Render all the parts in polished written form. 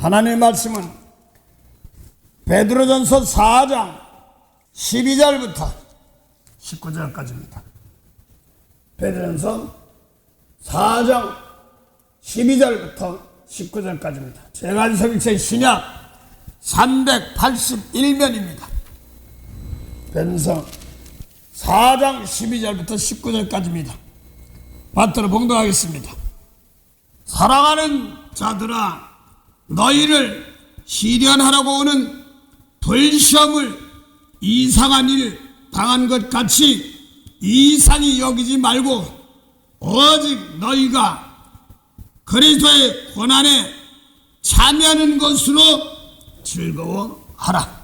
하나님의 말씀은 베드로전서 4장 12절부터 19절까지입니다. 베드로전서 4장 12절부터 19절까지입니다. 제가 성경책 신약 381면입니다. 베드로전서 4장 12절부터 19절까지입니다. 받들어 봉독하겠습니다. 사랑하는 자들아, 너희를 시련하라고 오는 불시험을 이상한 일 당한 것 같이 이상히 여기지 말고 오직 너희가 그리스도의 고난에 참여하는 것으로 즐거워하라.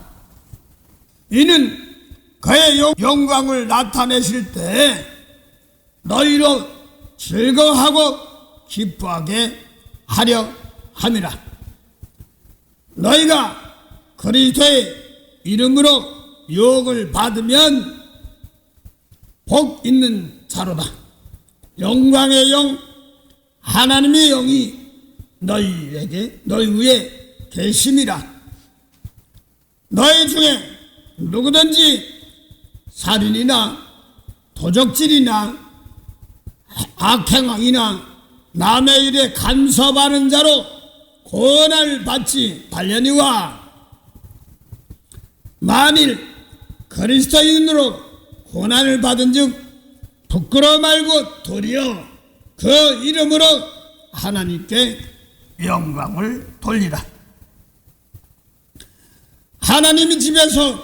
이는 그의 영광을 나타내실 때 너희로 즐거워하고 기뻐하게 하려 함이라. 너희가 그리스도의 이름으로 유혹을 받으면 복 있는 자로다. 영광의 영 하나님의 영이 너희 위에 계심이라. 너희 중에 누구든지 살인이나 도적질이나 악행이나 남의 일에 간섭하는 자로 고난을 받지 말려니와, 만일 그리스도인으로 고난을 받은 즉 부끄러워 말고 도리어 그 이름으로 하나님께 영광을 돌리라. 하나님의 집에서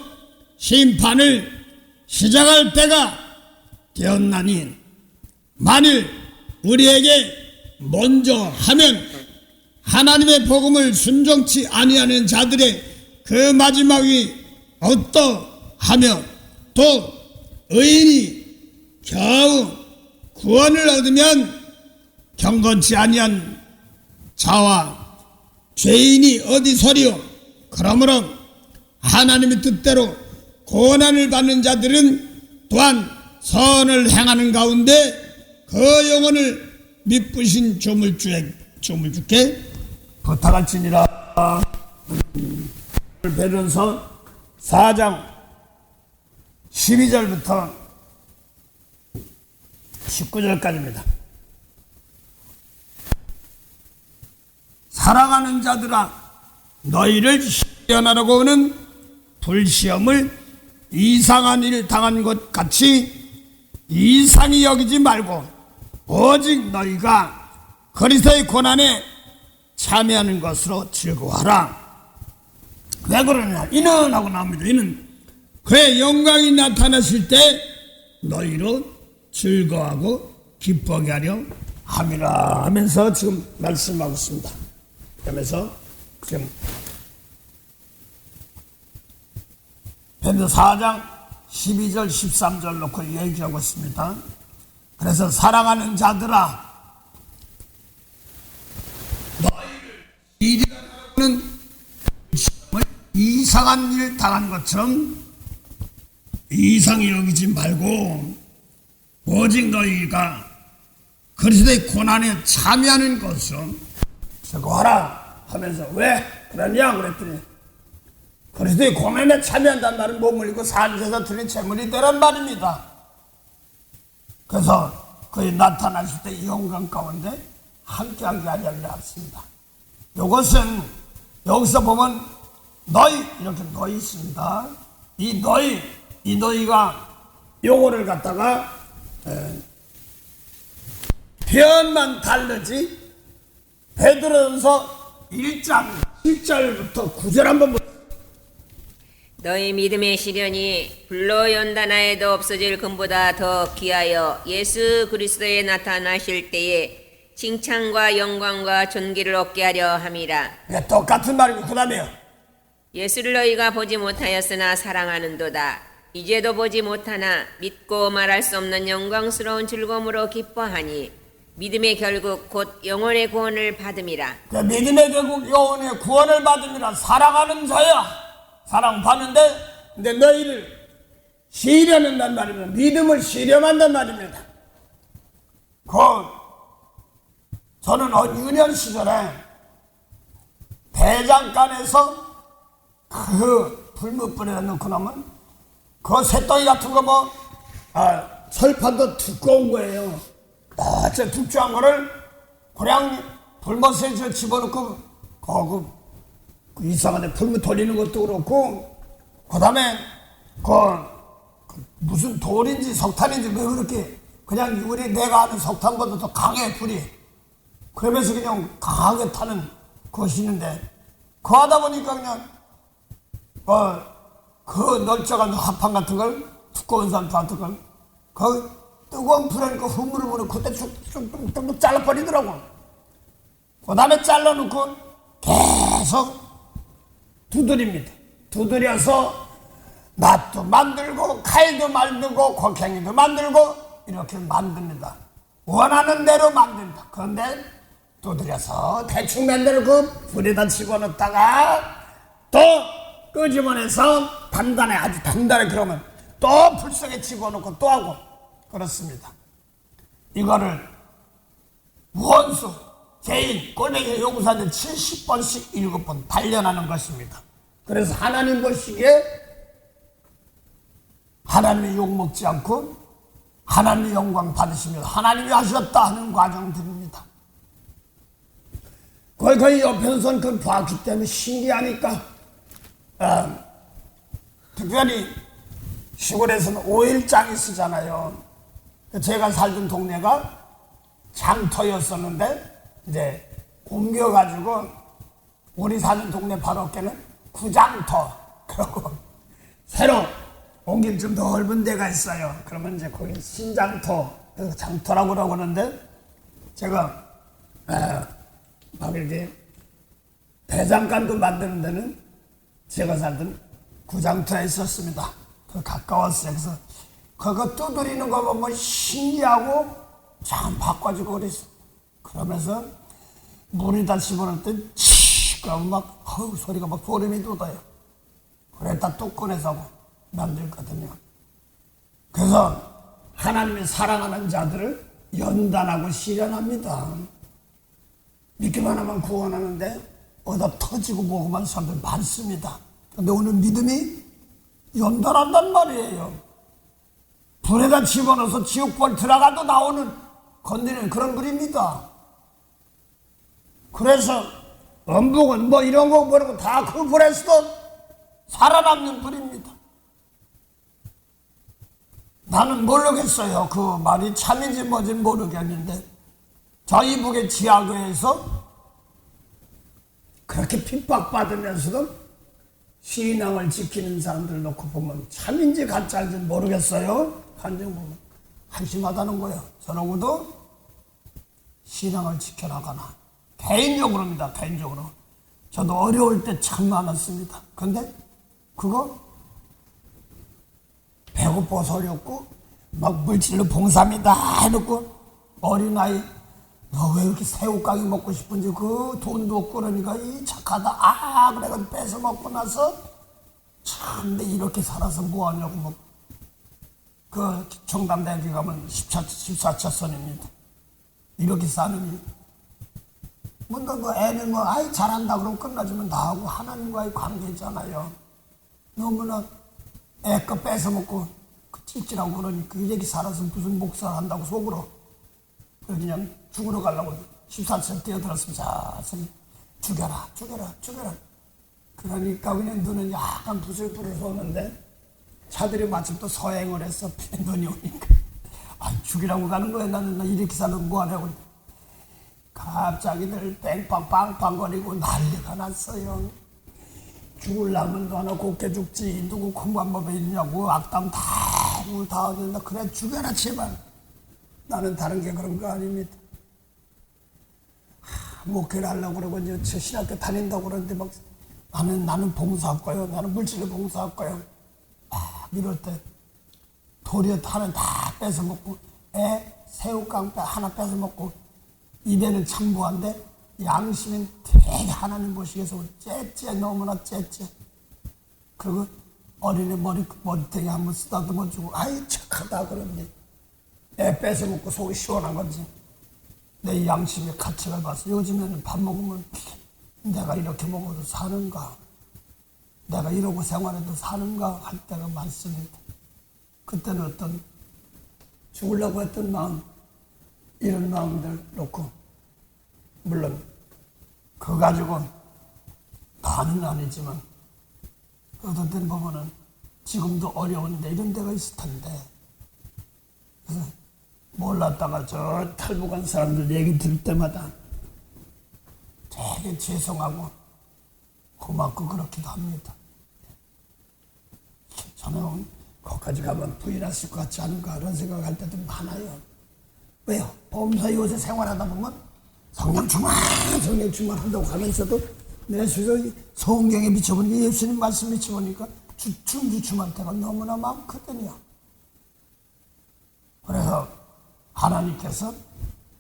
심판을 시작할 때가 되었나니, 만일 우리에게 먼저 하면 하나님의 복음을 순종치 아니하는 자들의 그 마지막이 어떠하며, 또 의인이 겨우 구원을 얻으면 경건치 아니한 자와 죄인이 어디서리요. 그러므로 하나님의 뜻대로 고난을 받는 자들은 또한 선을 행하는 가운데 그 영혼을 미쁘신 조물주께 부탁할지니라. 베드로전서 4장 12절부터 19절까지입니다. 사랑하는 자들아, 너희를 시련하라고 오는 불시험을 이상한 일 당한 것 같이 이상히 여기지 말고 오직 너희가 그리스도의 고난에 참여하는 것으로 즐거워하라. 왜 그러냐? 이는 하고 나옵니다. 이는 그의 영광이 나타나실 때 너희로 즐거워하고 기뻐하게 하려 함이라 하면서 지금 말씀하고 있습니다. 그러면서 지금 베드로전서 4장 12절 13절 놓고 얘기하고 있습니다. 그래서 사랑하는 자들아, 너희를 시련하는 이상한 일 당한 것처럼 이상히 여기지 말고 오직 너희가 그리스도의 고난에 참여하는 것으로 즐거워하라 하면서, 왜 그러냐 그랬더니 그리스도의 고난에 참여한다는 말은 몸을 입고 산에서 드린 제물이 되란 말입니다. 그래서 그의 나타나실 때 이 영광 가운데 함께한 게 아니라 했습니다. 이것은 여기서 보면 너희 이렇게 너희 있습니다. 이 너희가 용어를 갖다가 표현만 다르지. 베드로전서 1장 1절부터 9절 한번 보세요. 너희 믿음의 시련이 불로 연단하여도 없어질 금보다 더 귀하여 예수 그리스도에 나타나실 때에 칭찬과 영광과 존귀를 얻게 하려 함이라. 네, 똑같은 말이고 그 다음에요. 예수를 너희가 보지 못하였으나 사랑하는도다. 이제도 보지 못하나 믿고 말할 수 없는 영광스러운 즐거움으로 기뻐하니 믿음의 결국 곧 영혼의 구원을 받음이라. 그 믿음의 결국 영혼의 구원을 받음이라. 사랑하는 자야. 사랑받는데 근데 너희를 시련한단 말입니다. 믿음을 시련한단 말입니다. 저는 유년 시절에 대장간에서 그 불뭇불에다 넣고 나면 그 새덩이 같은 거 뭐 철판도 두꺼운 거예요. 어째 뚝쭉한 거를 그냥 불못에 집어넣고 그 이상한데 불못 돌리는 것도 그렇고, 그 다음에 그 무슨 돌인지 석탄인지 왜 그렇게 그냥 우리 내가 아는 석탄보다 더 강해 불이. 그러면서 그냥 강하게 타는 것이 있는데, 그 하다 보니까 그냥 그 넓적한 합판 같은 걸, 두꺼운 산판 같은 걸 그 뜨거운 불에 그 흐물을 보내 그때 쭉 잘라버리더라고. 그 다음에 잘라놓고 계속 두드립니다. 두드려서 낫도 만들고 칼도 만들고 곡괭이도 만들고 이렇게 만듭니다. 원하는 대로 만든다. 그런데 두드려서 대충 만들고 그 불에다 집어넣다가 또 끄집어내서 단단해, 아주 단단해. 그러면 또 불속에 집어넣고 또 하고 그렇습니다. 이거를 원수, 개인, 꼴뱅이 용사들 70번씩 7번 단련하는 것입니다. 그래서 하나님 보시기에 하나님의 욕먹지 않고 하나님의 영광 받으시며 하나님이 하셨다 하는 과정들입니다. 거의 옆에서는 그걸 봤기 때문에 신기하니까 특별히 시골에서는 5일장이 쓰잖아요. 제가 살던 동네가 장터였었는데 이제 옮겨가지고 우리 사는 동네 바로 옆에는 구장터, 그리고 새로 옮긴 좀 더 넓은 데가 있어요. 그러면 이제 거기 신장터, 그래서 장터라고 그러는데 제가 막 이렇게 대장간도 만드는 데는 제가 살던 구장터에 있었습니다. 그 가까웠어요. 그래서 그거 두드리는 거 보면 신기하고 참 바꿔주고 그랬어. 그러면서 물에다 집어넣을 때 그러면 막 소리가 막 소름이 돋아요. 그랬다 또 꺼내서 만들거든요. 그래서 하나님이 사랑하는 자들을 연단하고 시련합니다. 믿기만 하면 구원하는데 어디다 터지고 뭐고만 사람들 많습니다. 근데 오늘 믿음이 연단한단 말이에요. 불에다 집어넣어서 지옥불 들어가도 나오는 건드리는 그런 불입니다. 그래서 음복은 뭐 이런 거 모르고 다 그 불에서도 살아남는 불입니다. 나는 모르겠어요. 그 말이 참인지 뭔지 모르겠는데 저희 북의 지하교에서 그렇게 핍박받으면서도 신앙을 지키는 사람들 놓고 보면 참인지 가짜인지 모르겠어요. 한정 보면 한심하다는 거예요. 저러고도 신앙을 지켜나가나. 개인적으로입니다. 개인적으로. 저도 어려울 때 참 많았습니다. 근데 그거 배고파서 어렵고 막 물질로 봉사합니다 해놓고 어린아이 너 왜 이렇게 새우깡이 먹고 싶은지 그 돈도 없고 그러니까 이 착하다 그래가지고 뺏어 먹고 나서 참 내 이렇게 살아서 뭐하냐고 뭐 그 청담대학에 가면 14차선입니다. 이렇게 사는 뭐 애는 뭐 아이 잘한다 그러면 끝나지만 나하고 하나님과의 관계잖아요. 너무나 애 거 뺏어 먹고 찔찔하고 그러니까 이렇게 살아서 무슨 목사를 한다고 속으로 그냥 죽으러 가려고 14층 뛰어들었으면 죽여라. 그러니까 그냥 눈은 약간 부슬부슬 쏘는데 차들이 마침 또 서행을 해서 눈이 오니까 죽이라고 가는 거야. 나는 나 이렇게 살면 뭐하냐고. 갑자기들 뺑빵빵빵 거리고 난리가 났어요. 죽을라면 너 하나 곱게 죽지. 누구 공부한법에 있냐고. 악담 다 하는데 그래 죽여라 제발. 나는 다른 게 그런 거 아닙니다. 목회를 하려고 그러고 이제 저 신학교 다닌다고 그러는데 막 나는 봉사할 거예요. 나는 물질을 봉사할 거예요. 이럴 때 도리어 하나 다 뺏어 먹고 새우깡 하나 뺏어 먹고 입에는 참부한데 양심은 되게 하나님 보시기에서 째째 너무나 째째. 그리고 어린애 머리통에 한번 쓰다듬어 주고 아이 착하다 그러는데 애 뺏어 먹고 속이 시원한 건지 내 양심의 가책을 봐서 요즘에는 밥 먹으면 내가 이렇게 먹어도 사는가? 내가 이러고 생활해도 사는가? 할 때가 많습니다. 그때는 어떤 죽으려고 했던 마음, 이런 마음들 놓고, 물론 그거 가지고 다는 아니지만 어떤 때는 보면은 지금도 어려운데 이런 데가 있을 텐데, 그래서 몰랐다가 저 탈북한 사람들 얘기 들을 때마다 되게 죄송하고 고맙고 그렇기도 합니다. 저는 거기까지 가면 부인하실 것 같지 않은가 그런 생각할 때도 많아요. 왜요? 보험사 요새 생활하다 보면 성령충만 한다고 하면서도 내 스스로 성경에 비춰보니까, 예수님 말씀 비춰보니까 주춤할 때가 너무나 많거든요. 그래서 하나님께서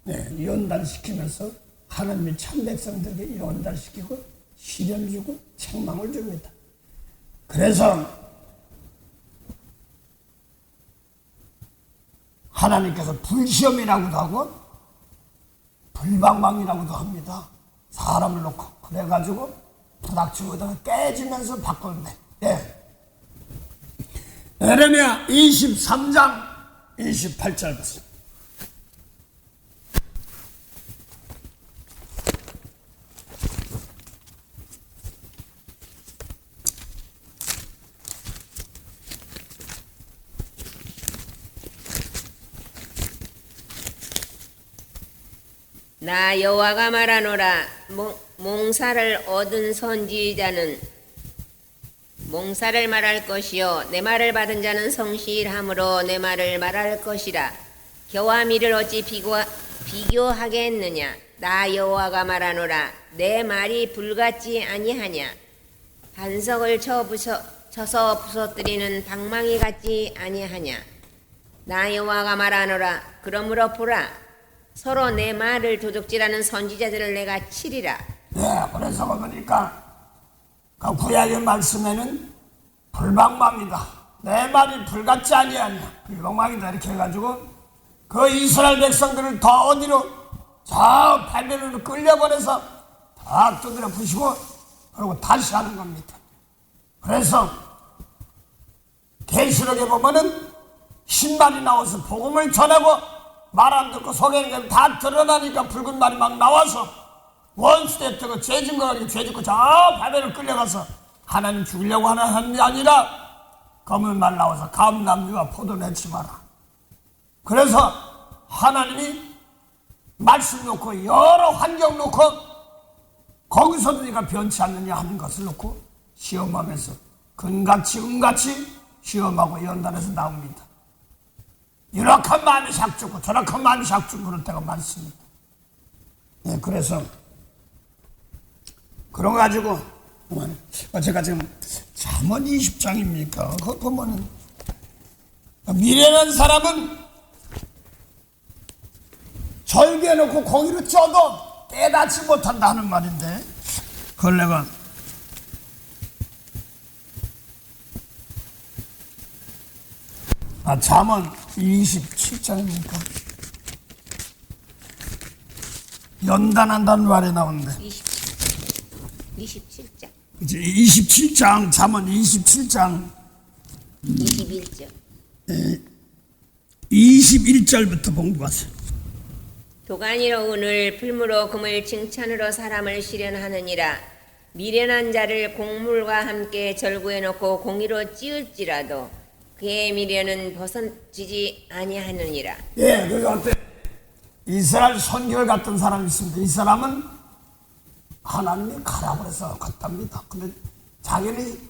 연단시키면서 하나님의 참 백성들에게 연단시키고 시련 주고 책망을 줍니다. 그래서 하나님께서 불시험이라고도 하고 불방망이라고도 합니다. 사람을 놓고 그래가지고 부닥치고 깨지면서 바꾸는데, 에레미야 23장 28절 보세요. 나 여호와가 말하노라. 몽사를 얻은 선지자는 몽사를 말할 것이요 내 말을 받은 자는 성실함으로 내 말을 말할 것이라. 겨와 미를 어찌 비교하겠느냐. 나 여호와가 말하노라. 내 말이 불같지 아니하냐. 반석을 쳐서 부서뜨리는 방망이 같지 아니하냐. 나 여호와가 말하노라. 그러므로 보라, 서로 내 말을 도둑질하는 선지자들을 내가 치리라. 네, 그래서 보니까 그 구약의 말씀에는 불방망이다, 내 말이 불같지 아니하냐, 불방망이다 이렇게 해가지고 그 이스라엘 백성들을 더 어디로, 저 바벨론으로 끌려버려서 다 두드려 부시고 그리고 다시 하는 겁니다. 그래서 계시록에 보면은 신발이 나와서 복음을 전하고 말 안 듣고 속에는 다 드러나니까 붉은 말이 막 나와서 원수대 뜨고 죄진 거 가지고 죄짓고 저 바벨을 끌려가서 하나님 죽이려고 하는 게 아니라 검은 말 나와서 감람류와 포도 내지 마라. 그래서 하나님이 말씀 놓고 여러 환경 놓고 거기서도 네가 변치 않느냐 하는 것을 놓고 시험하면서 근같이 은같이 시험하고 연단해서 나옵니다. 유력한 마음이 삭죽고 저락한 마음이 삭죽고 그럴 때가 많습니다. 네, 그래서 그런 거 가지고 제가 지금 잠언 20장입니까? 그거 보면은 미련한 사람은 절개해놓고 거기로 쪄도 깨닫지 못한다 하는 말인데, 그걸 내가 잠언 27장입니까? 연단한다는 말이 나오는데 27장. 그치? 27장, 잠언 27장 21절. 21절부터 봉독하세요. 도가니로 은을, 풀무로 금을, 칭찬으로 사람을 시련하느니라. 미련한 자를 곡물과 함께 절구해 놓고 공의로 찌을지라도 그의 미련은 벗어지지 아니하느니라. 예, 그게 어때? 이스라엘 선결 같은 사람이 있습니다. 이 사람은 하나님이 가라고 해서 갔답니다. 근데 자기는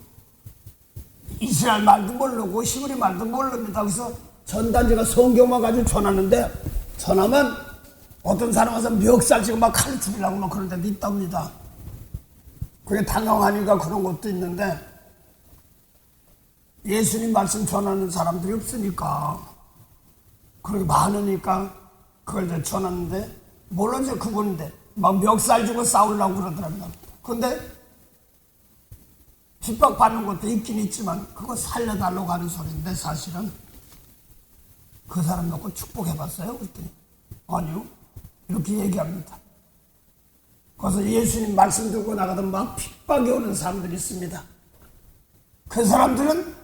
이스라엘 말도 모르고 히브리 말도 모릅니다. 그래서 전단지가 성경만 가지고 전하는데, 전하면 어떤 사람 와서 멱살 지고 막 칼 죽이려고 막 그런 데도 있답니다. 그게 당황하니까 그런 것도 있는데, 예수님 말씀 전하는 사람들이 없으니까, 그렇게 많으니까 그걸 이제 전하는데, 물론 이제 그분인데 막 멱살 주고 싸우려고 그러더랍니다. 근데 핍박받는 것도 있긴 있지만 그거 살려달라고 하는 소리인데, 사실은 그 사람 놓고 축복해봤어요? 그랬더니 아니요, 이렇게 얘기합니다. 거기서 예수님 말씀 듣고 나가던 막 핍박이 오는 사람들이 있습니다. 그 사람들은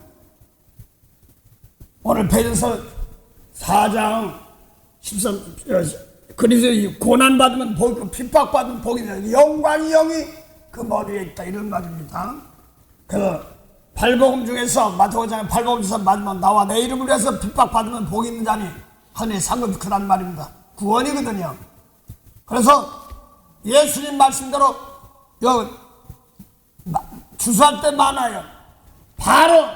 오늘 베드로서 4장 13 그리스도 고난받으면 복이고 핍박받으면 복이다. 영광이 영이 그 머리에 있다. 이런 말입니다. 그 팔복음 중에서 마태복음 8복음 중에서 마지막 나와 내 이름을 위해서 핍박받으면 복이 있는 자니 하늘의 상급이 크단 말입니다. 구원이거든요. 그래서 예수님 말씀대로 주수할 때 많아요. 바로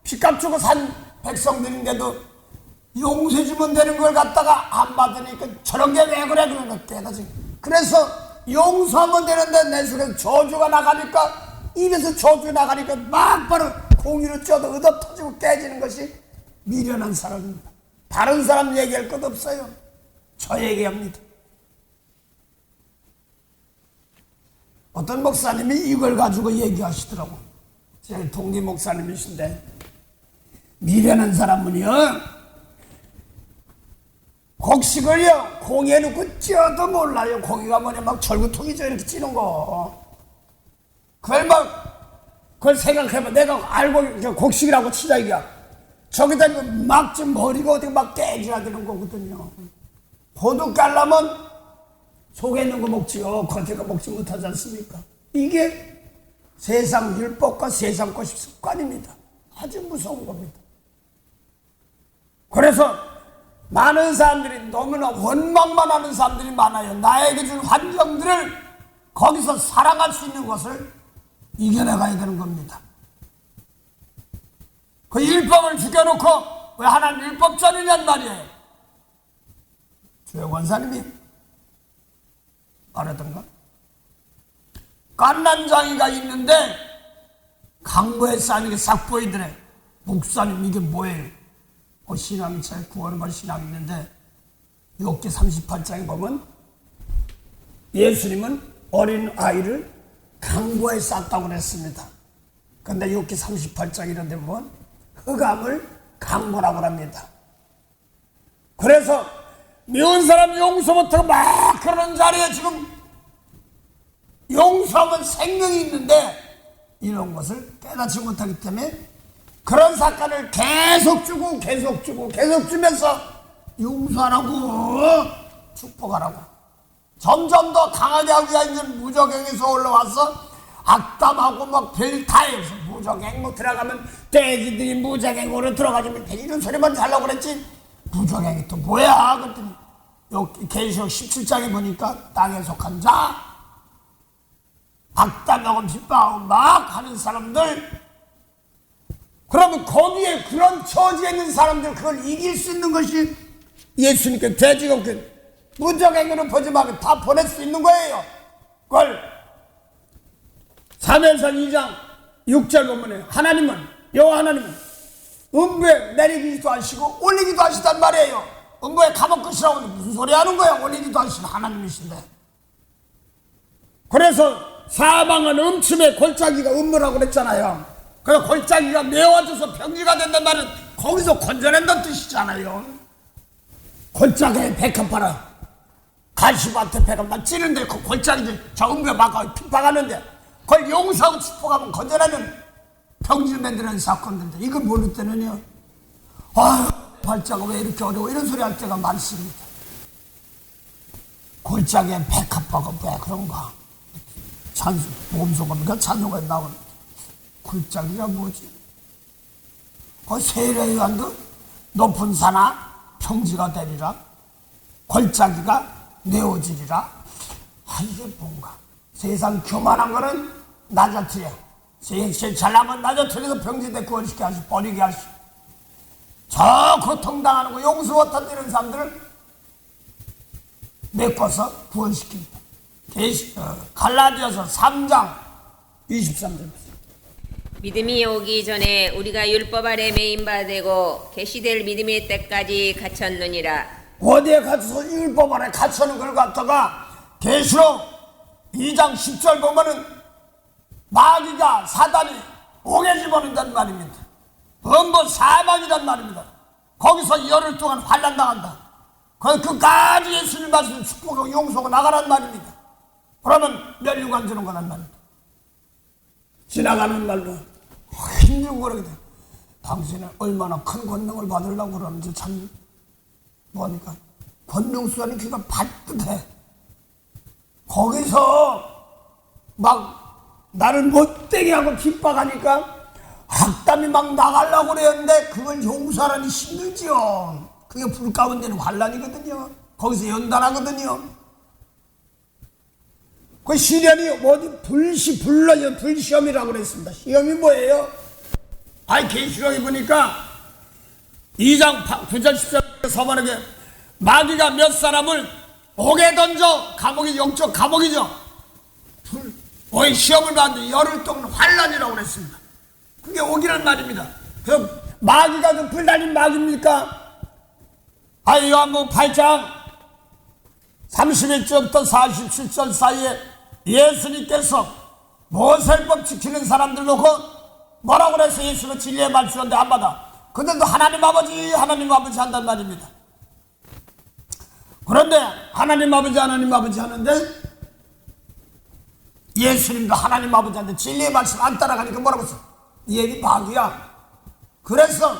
피값 주고 산 백성들인데도 용서해주면 되는 걸 갖다가 안 받으니까 저런 게 왜 그래 그런 거 깨닫지. 그래서 용서하면 되는데 내 속에서 저주가 나가니까 입에서 저주 나가니까 막 바로 공유로 쪄도 얻어 터지고 깨지는 것이 미련한 사람입니다. 다른 사람 얘기할 것 없어요. 저 얘기합니다. 어떤 목사님이 이걸 가지고 얘기하시더라고. 제 동기 목사님이신데 미련한 사람은요 곡식을요 공에 넣고 쪄도 몰라요. 고기가 뭐냐 막 절구통이죠. 이렇게 찌는 거 그걸 생각해봐. 내가 알고 곡식이라고 치자 이게 저기다 막 좀 머리가 어디 막 깨지라 되는 거거든요. 호두 깔라면 속에 있는 거 먹지요. 겉에 거 먹지 못하지 않습니까? 이게 세상 율법과 세상 것이 습관입니다. 아주 무서운 겁니다. 그래서 많은 사람들이 너무나 원망만 하는 사람들이 많아요. 나에게 준 환경들을 거기서 살아갈 수 있는 것을 이겨내가야 되는 겁니다. 그 율법을 죽여놓고 왜 하나님 율법자느냔 말이에요. 주영 원사님이 말하던가 깐난장이가 있는데 강보에 쌓이는 게 싹 보이더래. 목사님 이게 뭐예요? 신앙이 잘 구하는 말 신앙이 있는데 욥기 38장에 보면 예수님은 어린 아이를 강보에 쌌다고 그랬습니다. 그런데 욥기 38장 이런 데 보면 흑암을 강보라고 합니다. 그래서 미운 사람 용서 못하고 막 그러는 자리에 지금 용서하면 생명이 있는데 이런 것을 깨닫지 못하기 때문에 그런 사건을 계속 주고 계속 주고 계속 주면서 용서하라고 축복하라고 점점 더 강하게 하기 위해 무적행에서 올라와서 악담하고 막 별 다 해서 무적행 뭐 들어가면 돼지들이 무적행으로 들어가지면 이런 소리만 하려고 그랬지 무적행이 또 뭐야 그랬더니 여기 계시록 17장에 보니까 땅에 속한 자 악담하고 핍박하고 막 하는 사람들 그러면 거기에 그런 처지에 있는 사람들 그걸 이길 수 있는 것이 예수님께 돼지가 무적행으로 보지 말고 다 보낼 수 있는 거예요. 그걸 사무엘상 2장 6절 보면 하나님은 여호와 하나님은 음부에 내리기도 하시고 올리기도 하시단 말이에요. 음부에 감옥것이라고 무슨 소리 하는 거야. 올리기도 하시는 하나님이신데. 그래서 사방은 음침에 골짜기가 음모라고 그랬잖아요. 그래서 골짜기가 메워져서 평지가 된단 말은 거기서 건져낸다는 뜻이잖아요. 골짜기에 백합하라 가시밭에 백합만 찌는데 그 골짜기들 저 음부에 막 핍박하는데 그걸 용서하고 축복하면 건져내는 평지를 만드는 사건인데 이걸 모를 때는요 발자가 왜 이렇게 어려워 이런 소리 할 때가 많습니다. 골짜기에 백합하고 왜 그런가 찬수 몸소금이가 찬송가 나오는 골짜기가 뭐지? 세례 요한도 높은 산아 평지가 되리라 골짜기가 내어지리라. 이게 뭔가 세상 교만한 거는 나자트야. 제일 잘나면 나자트에서 평지대 구원시켜 하시 버리게 하시. 저 고통당하는 거 용서 못한 이런 사람들을 메꿔서 구원시킵니다. 갈라디아서 3장 23절. 믿음이 오기 전에 우리가 율법 아래 매인바 되고 계시될 믿음의 때까지 갇혔느니라. 어디에 갇혀서 율법 아래 갇혀는 걸 갖다가 계시록 2장 10절 보면은 마귀가 사단이 옥에 집어넣는단 말입니다. 범법 사망이란 말입니다. 거기서 열흘 동안 환난당한다. 끝까지 예수님 말씀 축복하고 용서하고 나가란 말입니다. 그러면 면류관 주는 거란 말입니다. 지나가는 날로 힘든 거라게 돼. 당신은 얼마나 큰 권능을 받으려고 그러는지 참 뭐니까 권능수라는 귀가 발듯해. 거기서 막 나를 못되게 하고 핍박하니까 악담이 막 나가려고 그랬는데 그걸 용서하라니 힘들지요. 그게 불 가운데는 환란이거든요. 거기서 연단하거든요. 그 시련이 어디 불시험이라고 그랬습니다. 시험이 뭐예요? 계시록에 보니까 2장 9절 10절 서만하게 마귀가 몇 사람을 옥에 던져 감옥이 영적 감옥이죠. 시험을 받는 열흘 동안 환란이라고 그랬습니다. 그게 옥이란 말입니다. 그 마귀가 그 불 달린 마귀입니까? 요한복음 8장 31절부터 47절 사이에 예수님께서 모세법 지키는 사람들 놓고 뭐라고 그래서 예수는 진리의 말씀인데 안 받아. 그들도 하나님 아버지 한단 말입니다. 그런데 하나님 아버지 하는데 예수님도 하나님 아버지한테 진리의 말씀 안 따라가니까 뭐라고 써? 얘는 마귀야. 그래서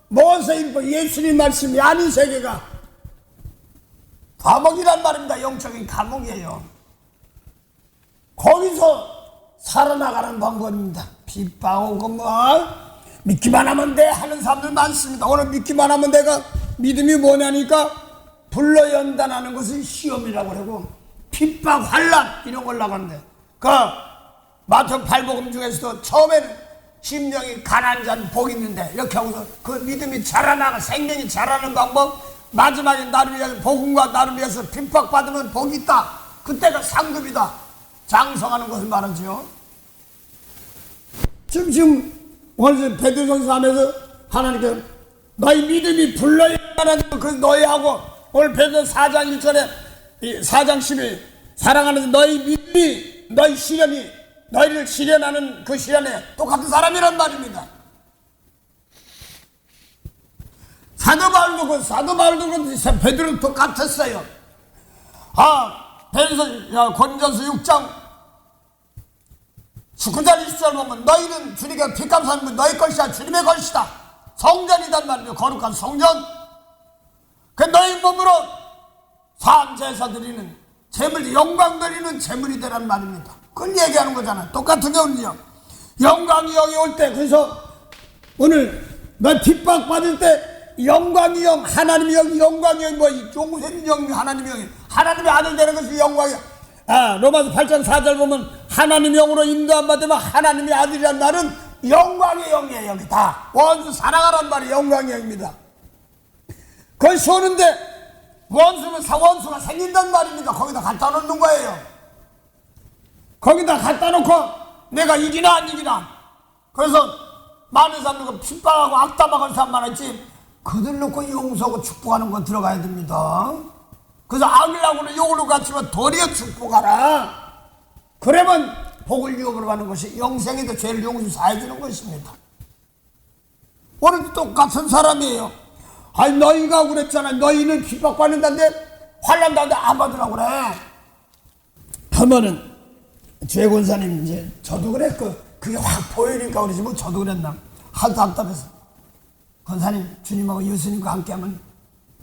모세일보 예수님 말씀이 아닌 세계가 감옥이란 말입니다. 영적인 감옥이에요. 거기서 살아나가는 방법입니다. 핍박하고 믿기만 하면 돼 하는 사람들 많습니다. 오늘 믿기만 하면 내가 믿음이 뭐냐니까 불로 연단하는 것은 시험이라고 그러고 핍박, 환란 이런 걸 나가는데 그 마태복음 8복음 중에서도 처음에는 심령이 가난한 자는 복이 있는데 이렇게 하고서 그 믿음이 자라나가 생명이 자라는 방법 마지막에 나를 위해서 복음과 나를 위해서 핍박받으면 복이 있다. 그때가 상급이다. 장성하는 것을 말하죠. 지금 오늘 베드로전서 하면서 하나님께 너희 믿음이 불로 연단하는 그 너희하고 오늘 베드로전서 4장 1절에 4장 10일 사랑하는 너희 믿음이 너희 시련이 너희를 시련하는 그 시련에 똑같은 사람이란 말입니다. 사도 바울도 베드로는 똑같았어요. 고린도전서 6장 19절 20절 보면 너희는 주님께 빚감사하는 건 너희 것이야 주님의 것이다. 성전이단 말이에요. 거룩한 성전. 그 너희 몸으로 사함 제사 드리는 재물 영광 드리는 재물이 되란 말입니다. 그걸 얘기하는 거잖아요. 똑같은 경우는요. 영광이 여기 올 때 그래서 오늘 너 핍박받을 때 영광이 영 하나님이 영 영광이 영 용생이 영 하나님이 영 하나님의 아들 되는 것이 영광이야. 로마서 8장 4절 보면 하나님 영으로 인도한 받으면 하나님의 아들이란 말은 영광의 영이에요. 여기 다 원수 사랑하란 말이 영광의 영입니다. 그걸 쏘는데 원수가 생긴단 말입니다. 거기다 갖다 놓는 거예요. 거기다 갖다 놓고 내가 이기나 안 이기나. 그래서 많은 사람들과 핍박하고 악담하는 사람 많았지 그들 놓고 용서하고 축복하는 건 들어가야 됩니다. 그래서 악이라고는 욕으로 갔지만 도리어 축복하라. 그러면 복을 유업으로 가는 것이 영생에도 죄를 용서해 주는 것입니다. 오늘도 똑같은 사람이에요. 너희가 그랬잖아. 너희는 핍박받는다는데 환난다는데 안 받으라고 그래. 하면은 주의 권사님 이제 저도 그랬고 그게 확 보이니까 그러지 뭐 저도 그랬나. 하도 답답해서 권사님 주님하고 예수님과 함께하면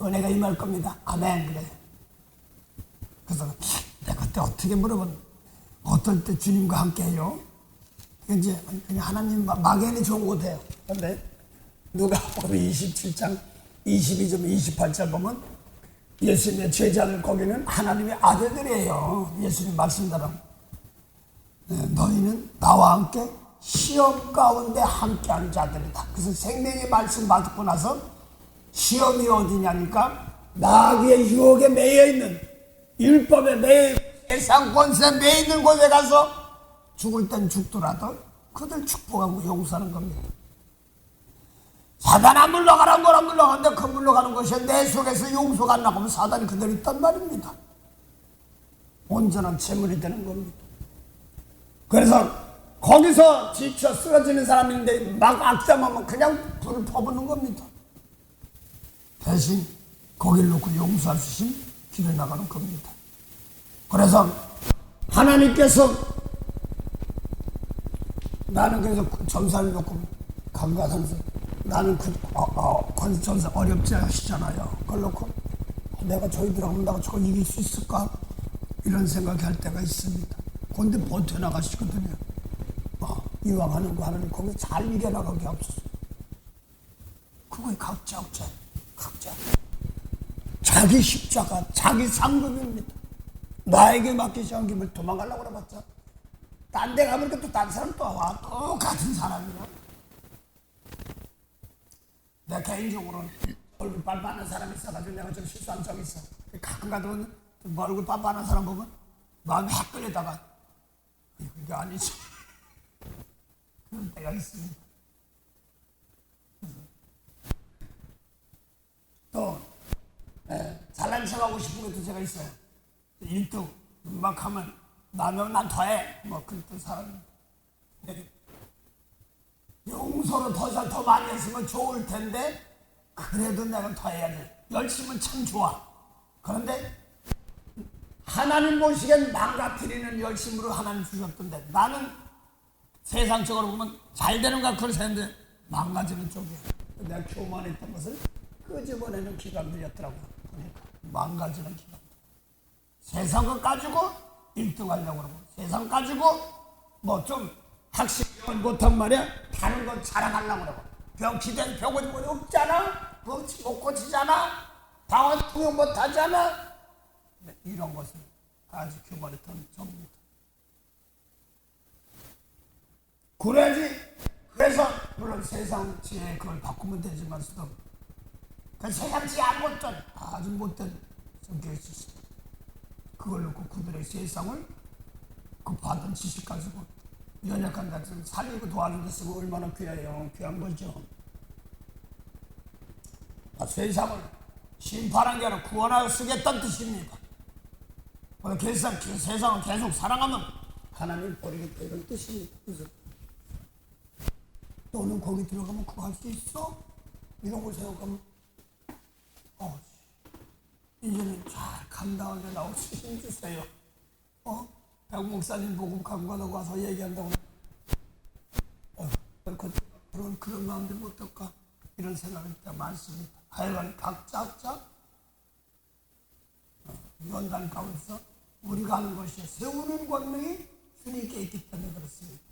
은혜가 임할 겁니다. 아멘. 그래. 그래서 내가 그때 어떻게 물어본 어떨 때 주님과 함께해요? 이제 그냥 하나님 막연히 좋은 것 같아요. 그런데 누가복음 27장 22절 28절 보면 예수님의 제자들 거기는 하나님의 아들들이에요. 예수님 말씀대로 너희는 나와 함께 시험 가운데 함께하는 자들이다. 그래서 생명의 말씀 받고 나서 시험이 어디냐니까 마귀의 유혹에 매여 있는 율법에 매여 세상 권세에 매여 있는 곳에 가서 죽을 땐 죽더라도 그들 축복하고 용서하는 겁니다. 사단아 물러가라 뭐라 물러가는데 그 물러가는 것이 내 속에서 용서가 안 나가면 사단이 그대로 있단 말입니다. 온전한 재물이 되는 겁니다. 그래서 거기서 지쳐 쓰러지는 사람인데 막 악담하면 그냥 불을 퍼붓는 겁니다. 대신 거기를 놓고 용서할 수 있는 길을 나가는 겁니다. 그래서 하나님께서 나는 그래서 점사를 놓고 간과하면서 나는 점사 어렵지 하시잖아요. 그걸 놓고 내가 저희들하고 나가 저거 이길 수 있을까? 이런 생각할 때가 있습니다. 그런데 버텨나가시거든요. 이왕 하는 거 하나님 거기 잘 이겨나가게 없어서 그거의 각자 자기 십자가 자기 상급입니다. 나에게 맡기신 김을 도망가려고 그래봤자 딴 데 가면 또 딴 사람 또 와 똑같은 사람이야. 내가 개인적으로는 얼굴 빤빤한 사람이 있어가지고 내가 좀 실수한 적이 있어. 가끔 가도 얼굴 빤빤한 사람 보면 마음이 확 끌리다가 그게 아니지. 그런 때가 있습니다. 또 잘난 척하고 싶은 것도 제가 있어요. 1등 막 하면 나면 난 더해 그랬던 사람입니다. 용서를 더 많이 했으면 좋을 텐데 그래도 내가 더 해야지. 열심은 참 좋아. 그런데 하나님 보시기엔 망가뜨리는 열심으로 하나님 주셨던데 나는 세상적으로 보면 잘 되는가 그렇게 했는데 망가지는 쪽이야. 내가 교만했던 것을 끄집어내는 기간들이었더라고요. 그러니까 망가지는 기간. 세상 것 가지고 1등 하려고 그러고 세상 가지고 좀 학식을 못한 말이야 다른 건 자랑하려고 그러고 병 기대는 병원 없잖아. 못 고치잖아. 방언 통역 못하잖아. 이런 것은 아주 교만했던 점입니다. 그래서 물론 세상 지혜 그걸 바꾸면 되지만 그 세상 지혜 아무것도 아주 못된 성격이 있었어요. 그걸 놓고 그들의 세상을 그 받은 지식 가지고 연약한 자들 살리고 도와주는 데 쓰고 얼마나 귀한 거죠. 세상을 심판한 게 아니라 구원하여 쓰겠다는 뜻입니다. 세상을 계속 사랑하면 하나님 버리겠다 이런 뜻입니다. 그래서 너는 거기 들어가면 그거 할 수 있어? 이런 걸 생각하면 이제는 잘 감당하게 나올 수 힘주세요. 백 목사님 복음 강과도 가서 얘기한다고 그런 마음들 어떨까? 이런 생각이 많습니다. 하여간 각자 연단 가운데서 우리가 하는 것이 세우는 권능이 주님께 있기 때문에 그렇습니다.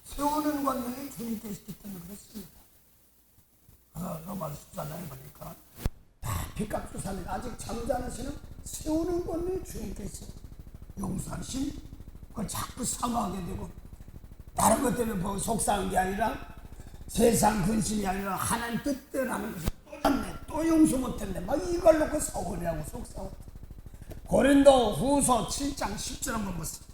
세우는 권능이 주님께 있기 때문에 그렇습니다. 로마서 14장에 보니까 빚값 주사님 아직 잠자는 세우는 권능이 주님께 있어요. 용서하심 그걸 자꾸 사모하게 되고 다른 것 때문에 속상한 게 아니라 세상 근심이 아니라 하나님 뜻대로 하는 것이 또 용서 못했네 이걸 놓고 서운해하고 속상하고 고린도 후서 7장 10절 한번 보세요.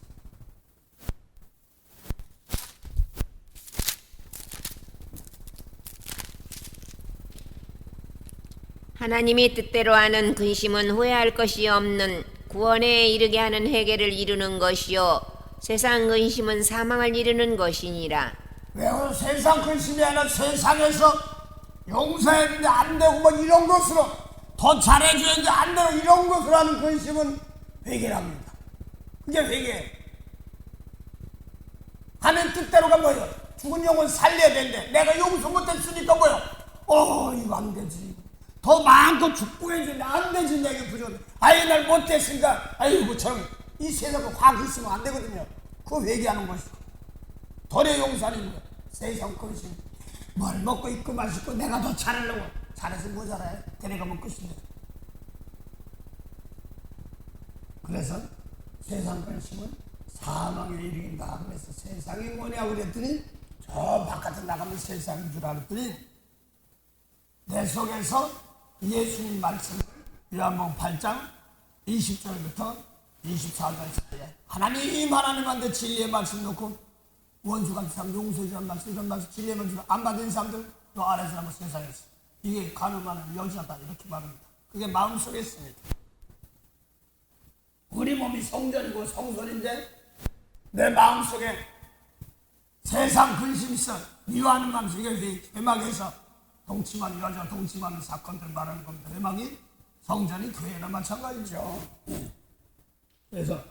하나님이 뜻대로 하는 근심은 후회할 것이 없는 구원에 이르게 하는 회개를 이루는 것이요 세상 근심은 사망을 이루는 것이니라. 왜 세상 근심이 아니라 세상에서 용서해야 되는데 안 되고 이런 것으로 더 잘해줘야 되는데 안 되고 이런 것으로 하는 근심은 회개랍니다. 그게 회개. 하나님 뜻대로가 뭐예요? 죽은 영혼 살려야 되는데 내가 용서 못했으니까 뭐예요? 이거 안 되지. 더 많고 축복해주는데 안 되지. 내게 부족해. 날 못했으니까 참 이 세상에 확 있으면 안 되거든요. 그거 회개하는 것이고 덜의 용서하는 거. 세상 근심 뭘 먹고 입고 마시고 내가 더 잘하려고 잘해서 뭐 잘해? 데려가면 끝인데. 그래서 세상 근심은 사망에 이르긴다. 그래서 세상이 뭐냐고 그랬더니 저 바깥에 나가면 세상인 줄 알았더니 내 속에서 예수님 말씀을 요한복음 8장 20절부터 24절 사이에 하나님한테 진리의 말씀 놓고 원수 같은 사람 용서해주는 말씀 이런 말씀 진리의 말씀 안 받은 사람들 너 아래서 한번 세상에서 이게 가늠하는 여자다 이렇게 말합니다. 그게 마음속에 있습니다. 우리 몸이 성전이고 성소인데 내 마음속에 세상 근심이 있어 미워하는 마음속에 회막에서 동침하는 여자 동침하는 사건들 말하는 겁니다. 회막이 성전이 교회나 마찬가지죠. 그래서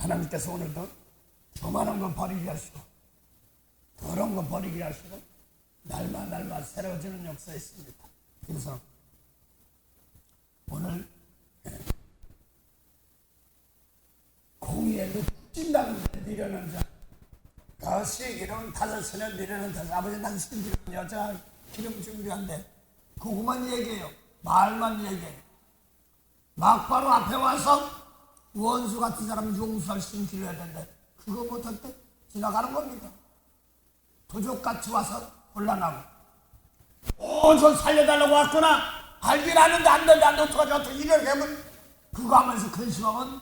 하나님께서 오늘도 교만한 거 버리게 하시고 더러운 거 버리게 하시고 날마다 새로워지는 역사가 있습니다. 그래서 오늘 공의에 찐다는 미련한 자, 다시 이런 5시는 미련한 자, 아버지 당신 미련한 여자 기름 준비한데 그것만 얘기해요. 말만 얘기해요. 막바로 앞에 와서 원수 같은 사람 용서할 수 있는 길을 해야 되는데 그거 못할 때 지나가는 겁니다. 도적같이 와서 곤란하고 저 살려달라고 왔구나 알긴 아는데 안 된다 어떡하지 이렇게 하면 그거 하면서 근심하면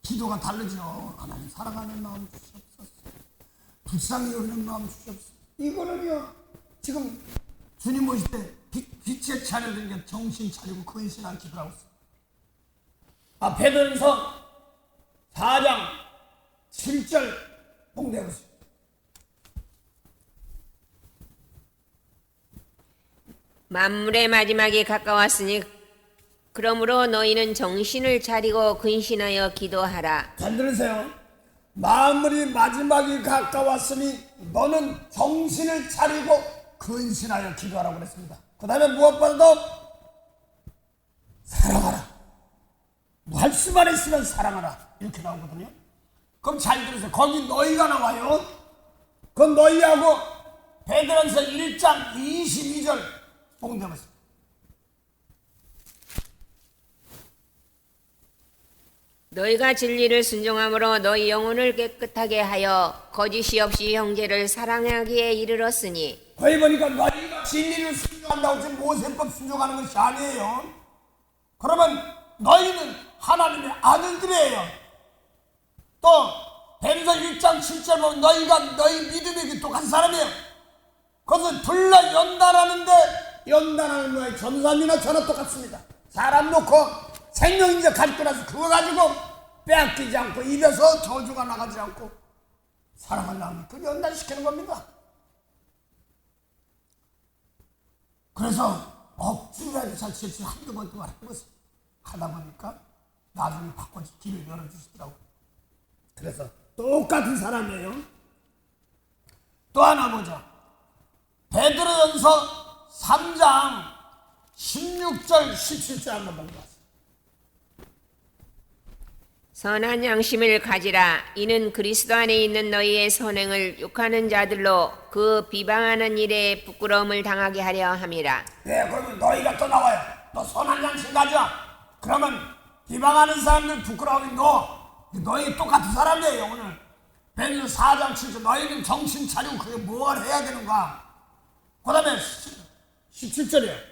기도가 다르죠. 하나님 사랑하는 마음 주시옵소서. 불쌍히 여기는 마음 주시옵소서. 이거는요 지금 주님 모실 때 빛에 차려든 게 정신 차리고 근신한 기도를 하고 있어요. 베드로전서 4장 7절 봉대하겠습니다. 만물의 마지막이 가까웠으니 그러므로 너희는 정신을 차리고 근신하여 기도하라. 잘 들으세요. 만물이 마지막이 가까웠으니 너는 정신을 차리고 근신하여 기도하라고 그랬습니다. 그 다음에 무엇보다도 사랑하라. 뭐 할 수만 있으면 사랑하라 이렇게 나오거든요. 그럼 잘 들으세요. 거기 너희가 나와요. 그 너희하고 베드로전서 1장 22절 봉대하겠습니다. 너희가 진리를 순종함으로 너희 영혼을 깨끗하게 하여 거짓이 없이 형제를 사랑하기에 이르렀으니. 거기 보니까 너희가 진리를 순종한다고 지금 모세법 순종하는 것이 아니에요. 그러면 너희는 하나님의 아들들이에요. 또 베드로전서 1장 7절 보면 너희가 너희 믿음이 똑같은 사람이에요. 그것을 불러 연단하는데 연단하는 거에 전사님이나 저나 똑같습니다. 사람 놓고 생명인자 가지고 나서 그거 가지고 빼앗기지 않고 입에서 저주가 나가지 않고 사랑하려면 그 연단시키는 겁니다. 그래서 억지로라도 자칫 한두 번 동안 한 것을 하다 보니까 나중에 바꿔서 길을 열어주시더라고요. 그래서 똑같은 사람이에요. 또 하나 보자. 베드로전서 3장 16절 17절 한번 보겠습니다. 선한 양심을 가지라. 이는 그리스도 안에 있는 너희의 선행을 욕하는 자들로 그 비방하는 일에 부끄러움을 당하게 하려 함이라. 네, 그러면 너희가 또 나와요. 너 선한 양심 가져. 그러면 비방하는 사람들 부끄러움이 너희 똑같은 사람이에요. 오늘 베드로전서 4장 7절 너희는 정신 차리고 그게 뭘 해야 되는가. 그 다음에 17절이에요.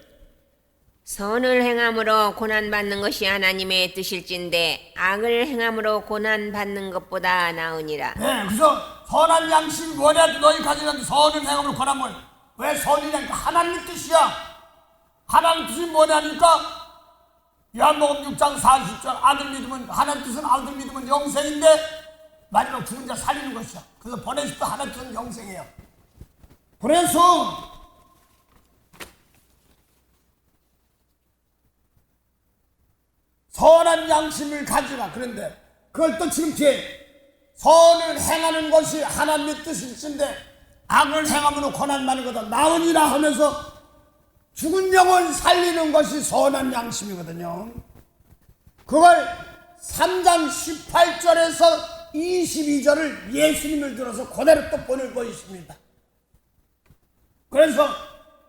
선을 행함으로 고난받는 것이 하나님의 뜻일진데 악을 행함으로 고난받는 것보다 나으니라. 네, 그래서 선한 양심이 뭐냐 너희 가지는 선을 행함으로 고난을 왜 선이냐니까 하나님 뜻이야. 하나님 뜻이 뭐냐니까 요한복음 6장 40절 아들 믿으면 하나님 뜻은 아들 믿으면 영생인데 마지막 죽은 자 살리는 것이야. 그래서 보내실 때 하나님 뜻은 영생이에요. 그래서 선한 양심을 가지라. 그런데 그걸 또 지금 뒤에 선을 행하는 것이 하나님의 뜻일진데 악을 행함으로 고난받는 거다 나으니라 하면서 죽은 영을 살리는 것이 선한 양심이거든요. 그걸 3장 18절에서 22절을 예수님을 들어서 그대로 또 본을 보이십니다. 그래서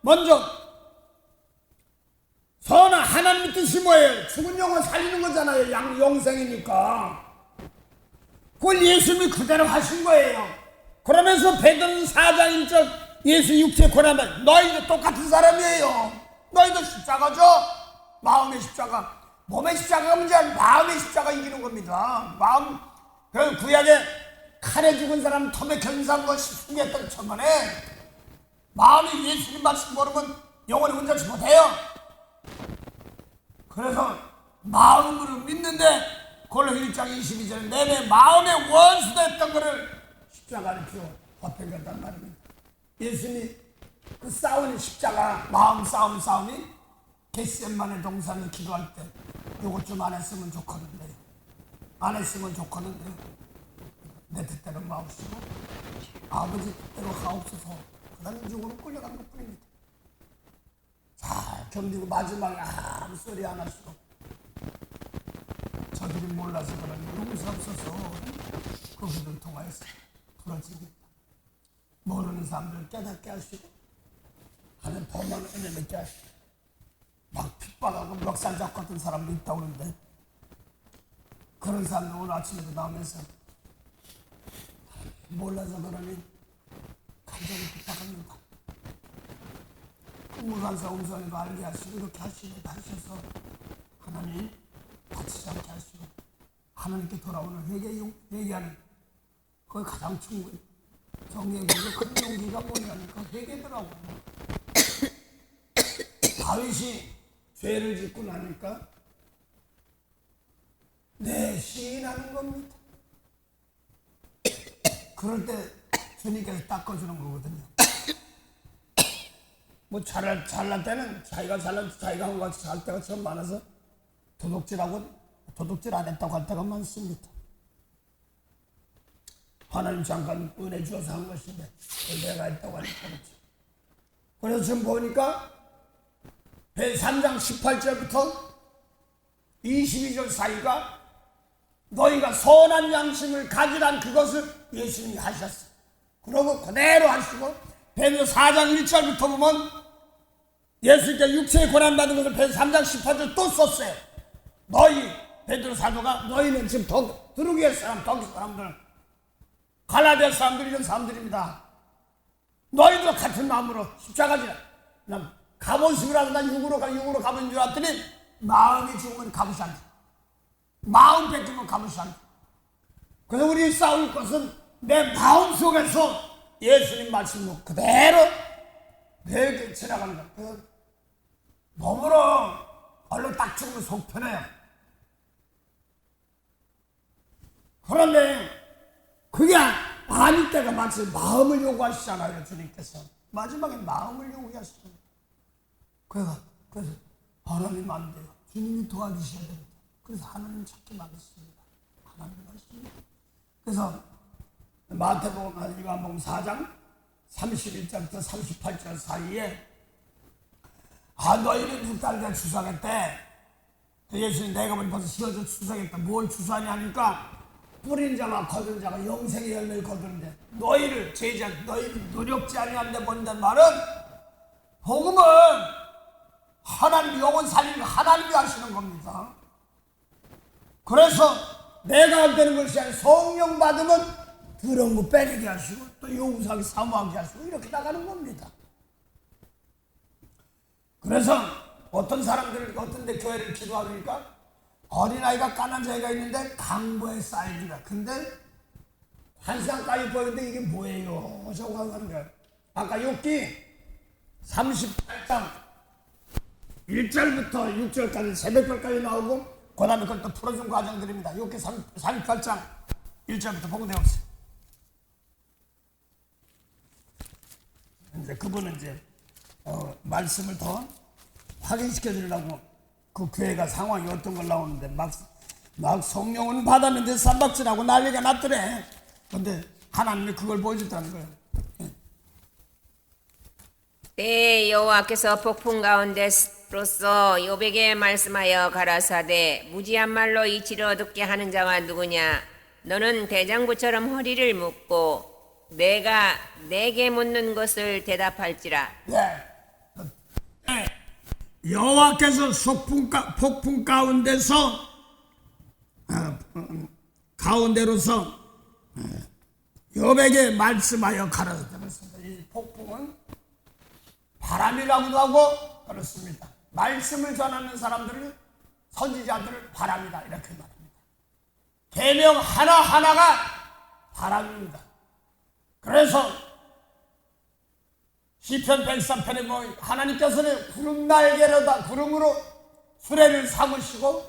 먼저 선한 하나님의 뜻이 뭐예요? 죽은 영을 살리는 거잖아요. 영생이니까. 그걸 예수님이 그대로 하신 거예요. 그러면서 베드로전서 4장 1절 예수 육체 고난받 너희도 똑같은 사람이에요. 너희도 십자가죠. 마음의 십자가. 몸의 십자가가 문제 아니라 마음의 십자가 이기는 겁니다. 마음. 그 구약에 칼에 죽은 사람 톱에 겨진 사람 거 숙였던 천만에 마음이 예수님 말씀 모르면 영원히 혼자지 못해요. 그래서 마음으로 믿는데 골로 1장 22절에 내내 마음의 원수됐던 것을 십자가를 피워 화평했단 말입니다. 예수님이 그 싸우는 십자가 마음 싸움이 겟세마네 동산을 기도할 때 이것 좀 안 했으면 좋겠는데 안 했으면 좋겠는데 내 뜻대로 마옵시고 아버지 뜻대로 하옵소서. 그다음에 육으로 끌려가는 것뿐입니다. 잘 견디고 마지막에 아무 소리 안 하시고 저들이 몰라서 그러니 용서없어서 그분들 통하여서 부러집니다. 모르는 사람들 깨닫게 하시고 하는 범한 은혜 맺게 하시고 막 핍박하고 멱살 잡고 같은 사람도 있다고 그러는데 그런 사람들 오늘 아침에도 나오면서 몰라서 그러니 감정이 핍박합니다. 무간사 음성에도 알게 하시고 이렇게 하시고 하셔서 하나님 다치지 않게 하시고 하나님께 돌아오는 회개하는 그게 가장 충분히 정리해보고 큰 용기가 뭐냐니까 회개더라고. 다윗이 죄를 짓고 나니까 내 시인하는 겁니다. 그럴 때 주님께서 닦아주는 거거든요. 뭐 잘날 때는 자기가 한 것 같이 잘 때가 참 많아서 도둑질 안 했다고 할 때가 많습니다. 하나님 잠깐 은혜 주어서 한 것인데 내가 했다고 하니까 그렇죠. 그래서 지금 보니까 3장 18절부터 22절 사이가 너희가 선한 양심을 가지란 그것을 예수님이 하셨어요. 그러고 그대로 하시고 베드로 4장 1절부터 보면 예수님께 육체의 고난받은 것을 베드로 3장 18절 또 썼어요. 너희 베드로 사도가 너희는 지금 드루기의 사람, 독일 사람들, 갈라디아 사람들 이런 사람들입니다. 너희도 같은 마음으로 십자가지라 가보시라고 난 육으로 가본 줄 알았더니 마음이 죽으면 가보시 안 돼. 마음 뺏기면 가보시 안 돼. 그래서 우리 싸울 것은 내 마음 속에서 예수님 말씀으로 그대로 내게 지나가는 거예요. 몸으로 얼른 딱 죽으면 속 편해요. 그런데 그게 아닐 때가 많지. 마음을 요구하시잖아요, 주님께서. 마지막에 마음을 요구하시잖아요. 그래서 하나님 안 돼요. 주님이 도와주셔야 됩니다. 그래서 하나님 찾기 만했습니다. 하나님 하십니다. 그래서 마태복음, 요한복음 4장 31절부터 38절 사이에 너희는 6달째 추수하겠대. 예수님 내가 보니 벌써 시어서 추수하겠다. 뭘 추수하냐 하니까 뿌린 자와 거둔 자가 영생의 열매를 거두는데 너희를 노력지 아니한데 본다는 말은 복음은 하나님 영혼 살리는 하나님이 하시는 겁니다. 그래서 내가 안 되는 것이 아니라 성령 받으면 더러운 거 빼내게 하시고 또 용서하게 사모하게 하시고 이렇게 나가는 겁니다. 그래서 어떤 사람들 어떤 데 교회를 기도하니까 어린아이가 까난 자가 있는데 강보의 사이즈가 근데 환상까지 보이는데 이게 뭐예요? 저거 하는 거예요. 아까 욥기 38장 1절부터 6절까지 새벽별까지 나오고 그 다음에 그걸 또 풀어준 과정들입니다. 욥기 38장 1절부터 보고 되었어요. 이제 그분은 이제 말씀을 더 확인시켜 주려고 그 교회가 상황이 어떤 걸 나오는데 막 성령은 받았는데 쌈박질하고 난리가 났더래. 근데 하나님이 그걸 보여줬다는 거예요. 때 여호와께서 폭풍 가운데로서 욥에게 말씀하여 가라사대 무지한 말로 이치를 얻게 하는 자와 누구냐. 너는 대장부처럼 허리를 묶고 내가 내게 묻는 것을 대답할지라. 여호와께서 폭풍 가운데로서 욥에게 말씀하여 가라사대. 이 폭풍은 바람이라고도 하고 그렇습니다. 말씀을 전하는 사람들을 선지자들을 바람이다 이렇게 말합니다. 계명 하나하나가 바람입니다. 그래서 시편 103편에 보면 하나님께서는 구름 날개로다 구름으로 수레를 삼으시고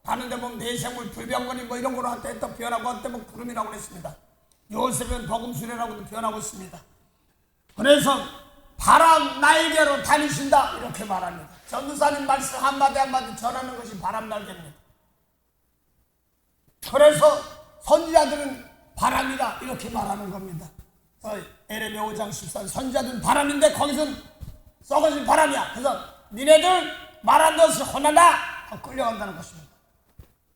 가는데 보면 내생물 불병거리 뭐 이런 거로 한때 또 표현하고 한때 뭐 구름이라고 했습니다. 요셉은 복음수레라고도 표현하고 있습니다. 그래서 바람 날개로 다니신다 이렇게 말합니다. 전도사님 말씀 한마디 한마디 전하는 것이 바람 날개입니다. 그래서 선지자들은 바람이다 이렇게 말하는 겁니다. 에레미야 5장 14절 선지자들은 바람인데 거기서는 썩어진 바람이야. 그래서 니네들 말한 것이 혼난다 하고 끌려간다는 것입니다.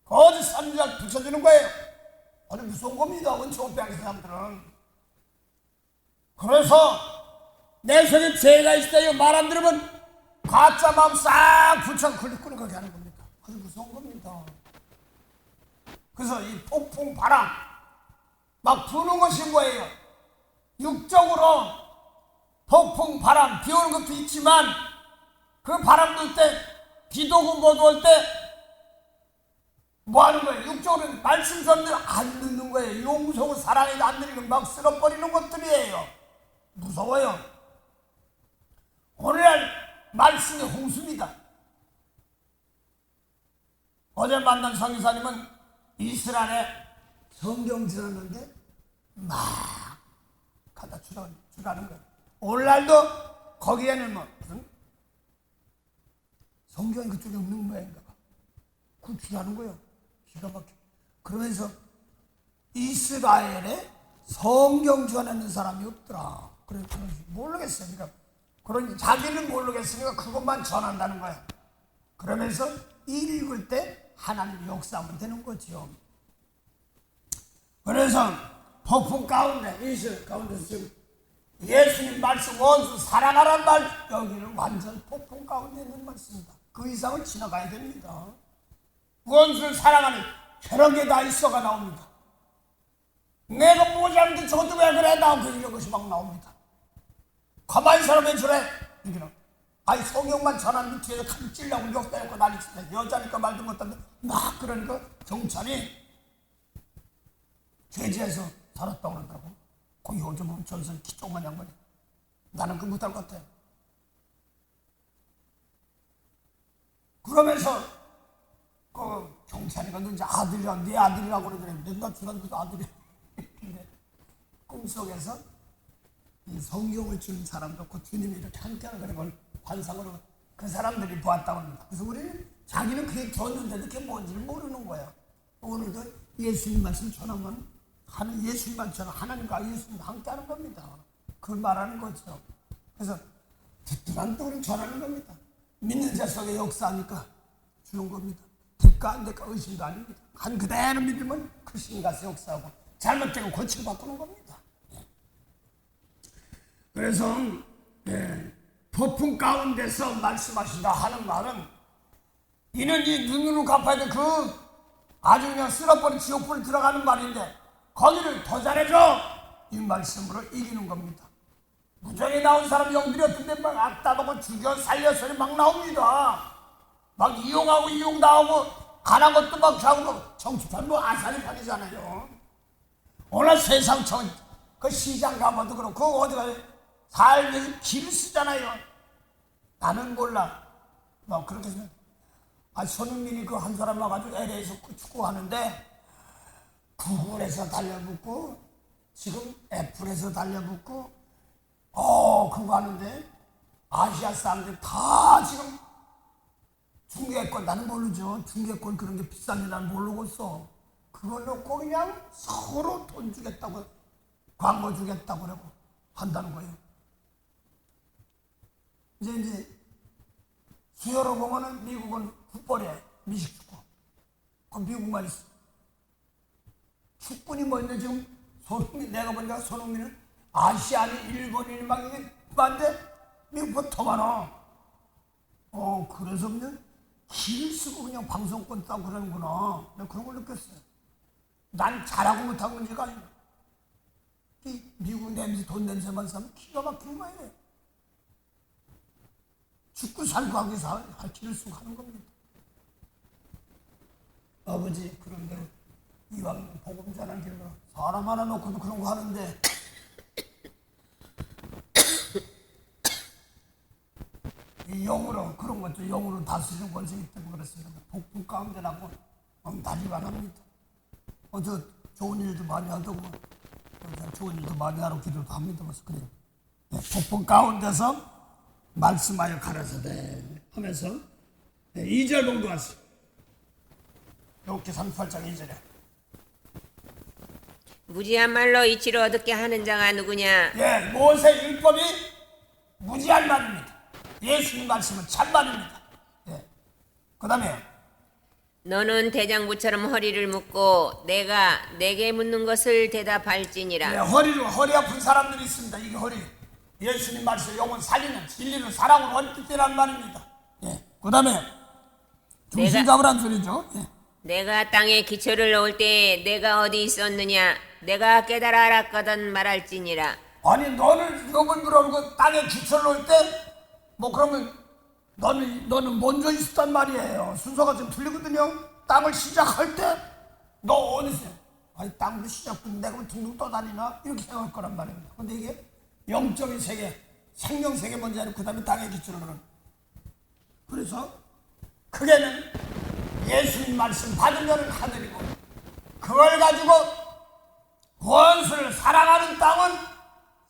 거짓 선지자 붙여주는 거예요. 아주 무서운 겁니다. 원치 못 배우는 사람들은. 그래서 내 속에 죄가 있을 때 말 안 들으면 가짜 마음 싹 붙여 끌어가게 하는 겁니다. 아주 무서운 겁니다. 그래서 이 폭풍 바람 막 부는 것이 뭐예요? 육적으로 폭풍 바람 비 오는 것도 있지만 그 바람 불 때 비도 오고 뭐도 올 때 뭐 하는 거예요? 육적으로 말씀 전들 안 듣는 거예요. 이 무서워 사랑이 안 들리면 막 쓸어버리는 것들이에요. 무서워요. 오늘날 말씀의 홍수입니다. 어제 만난 성기사님은 이스라엘에 성경 지났는데 막 갖다 주라는 거예요. 오늘날도 거기에는 뭐 무슨 성경이 그쪽에 없는 모양인가 봐. 그걸 주라는 거예요. 기가 막혀. 그러면서 이스라엘에 성경 전하는 사람이 없더라. 그래 모르겠어요. 그러니까 그런 자기는 모르겠으니까 그것만 전한다는 거야. 그러면서 읽을 때 하나님 역사하면 되는 거죠. 그래서 폭풍 가운데 이스라엘 가운데서 지금 예수님 말씀 원수 사랑하란 말 여기는 완전 폭풍 가운데 있는 말씀입니다. 그 이상을 지나가야 됩니다. 원수를 사랑하는 저런 게 다 있어가 나옵니다. 내가 보지 않는데 저도 왜 그래 나오고 이런 것이 막 나옵니다. 가만히 사람에 저래 이기는 아니 성경만 전하는 뒤에서 칼 찔려고 욕대고 난리치다. 여자니까 말도 못하는데 막 그러니까 경찰이 죄지에서 살았다고 그러더라고. 거기 요즘 보면 전선 키 조그만 양반이 나는 그 못할 것 같아. 그러면서 그 경찰이가 너 이제 아들이라 네 아들이라고 그러더니 내가 주란 그 아들이 근데 꿈속에서 이 성경을 주는 사람도 그 주님이 이렇게 함께하는 그런 걸 환상으로 그 사람들이 보았다고 합니다. 그래서 우리는 자기는 그게 줬는데도 그게 뭔지를 모르는 거예요. 오늘도 예수님 말씀 전하면 하는 예수님만 전하 하나님과 예수님 함께하는 겁니다. 그걸 말하는 거죠. 그래서 듣기만 또 우리는 전하는 겁니다. 믿는 자 속에 역사하니까 주는 겁니다. 대가 안 대가 의심도 아닙니다. 한 그대로 믿으면 그 신이 가서 역사하고 잘못되고 고치고 바꾸는 겁니다. 그래서 폭풍 가운데서 말씀하신다 하는 말은 이는 이 눈으로 갚아야 돼 그 아주 그냥 쓸어버린 지옥불에 들어가는 말인데 거기를 더 잘해줘 이 말씀으로 이기는 겁니다. 무정에 나온 사람 영들이 어떤데 막 악담하고 죽여 살려 소리 막 나옵니다. 막 이용하고 이용 나오고 가난 것도 막 잡고 정치판 뭐 아사리판이잖아요. 오늘 세상 그 시장 가봐도 그렇고 어디 가서 살면서 길을 쓰잖아요. 나는 몰라. 뭐 그렇게 생각. 손흥민이 그 한 사람 와가지고 LA에서 축구하는데 구글에서 달려붙고 지금 애플에서 달려붙고 그거 하는데 아시아 사람들 다 지금 중계권 나는 모르죠. 중계권 그런 게 비싼지 난 모르고 있어. 그걸 놓고 그냥 서로 돈 주겠다고 광고 주겠다고 그러고 한다는 거예요. 이제 수요로 보면은 미국은 풋볼이에요. 미식축구. 그 미국만 있어. 축구니 뭐인데 지금 손흥민 내가 보니까 손흥민은 아시아니 일본인이 막 이게 많은데 미국보다 더 많아. 그래서 그냥 길 쓰고 그냥 방송권 따고 그러는구나. 내가 그런 걸 느꼈어요. 난 잘하고 못한 문제가 아니야. 이 미국 냄새 돈 냄새만 사면 기가 막힌 거예요. 죽고 살고 하기 위해서 할 길을 쓰고 하는 겁니다. 아버지 그런데 이왕 복음 전한 길로 사람 하나 놓고도 그런 거 하는데 이 영으로 그런 것도 영으로 다스리는 권세가 있다고 그랬습니다. 복음 가운데 나고 난리가 납니다. 저 좋은 일도 많이 하더고 좋은 일도 많이 하러 기도도 합니다. 그래서 그래요. 복음 가운데서 말씀하여 가라사대 하면서 2절 봉독하세요. 이렇게 38장 2절에 무지한 말로 이치를 얻게 하는 자가 누구냐? 예, 모세 율법이 무지한 말입니다. 예수님 말씀은 참말입니다. 예. 그 다음에 너는 대장부처럼 허리를 묶고 내가 내게 묻는 것을 대답할지니라. 예, 허리 아픈 사람들이 있습니다. 이게 허리. 예수님 말씀 영혼 살리는 진리를 사랑으로 헌뜻이란 말입니다. 예. 그 다음에 중심 잡으란 소리죠. 예. 내가 땅에 기초를 놓을 때 내가 어디 있었느냐? 내가 깨달아 알았거든 말할지니라. 아니 너는 이걸 물어보고 땅에 기초를 놓을 때 뭐 그러면 너는 먼저 있었단 말이에요. 순서가 좀 틀리거든요. 땅을 시작할 때 너 어디 있어요? 아니 땅도 시작부터 내가 둥둥 떠다니나? 이렇게 생각할 거란 말입니다. 근데 이게 영적인 세계, 생명 세계 먼저 하고 그 다음에 땅에 기초를 놓는. 그래서 크게는 예수님 말씀 받으면 하늘이고 그걸 가지고 원수를 사랑하는 땅은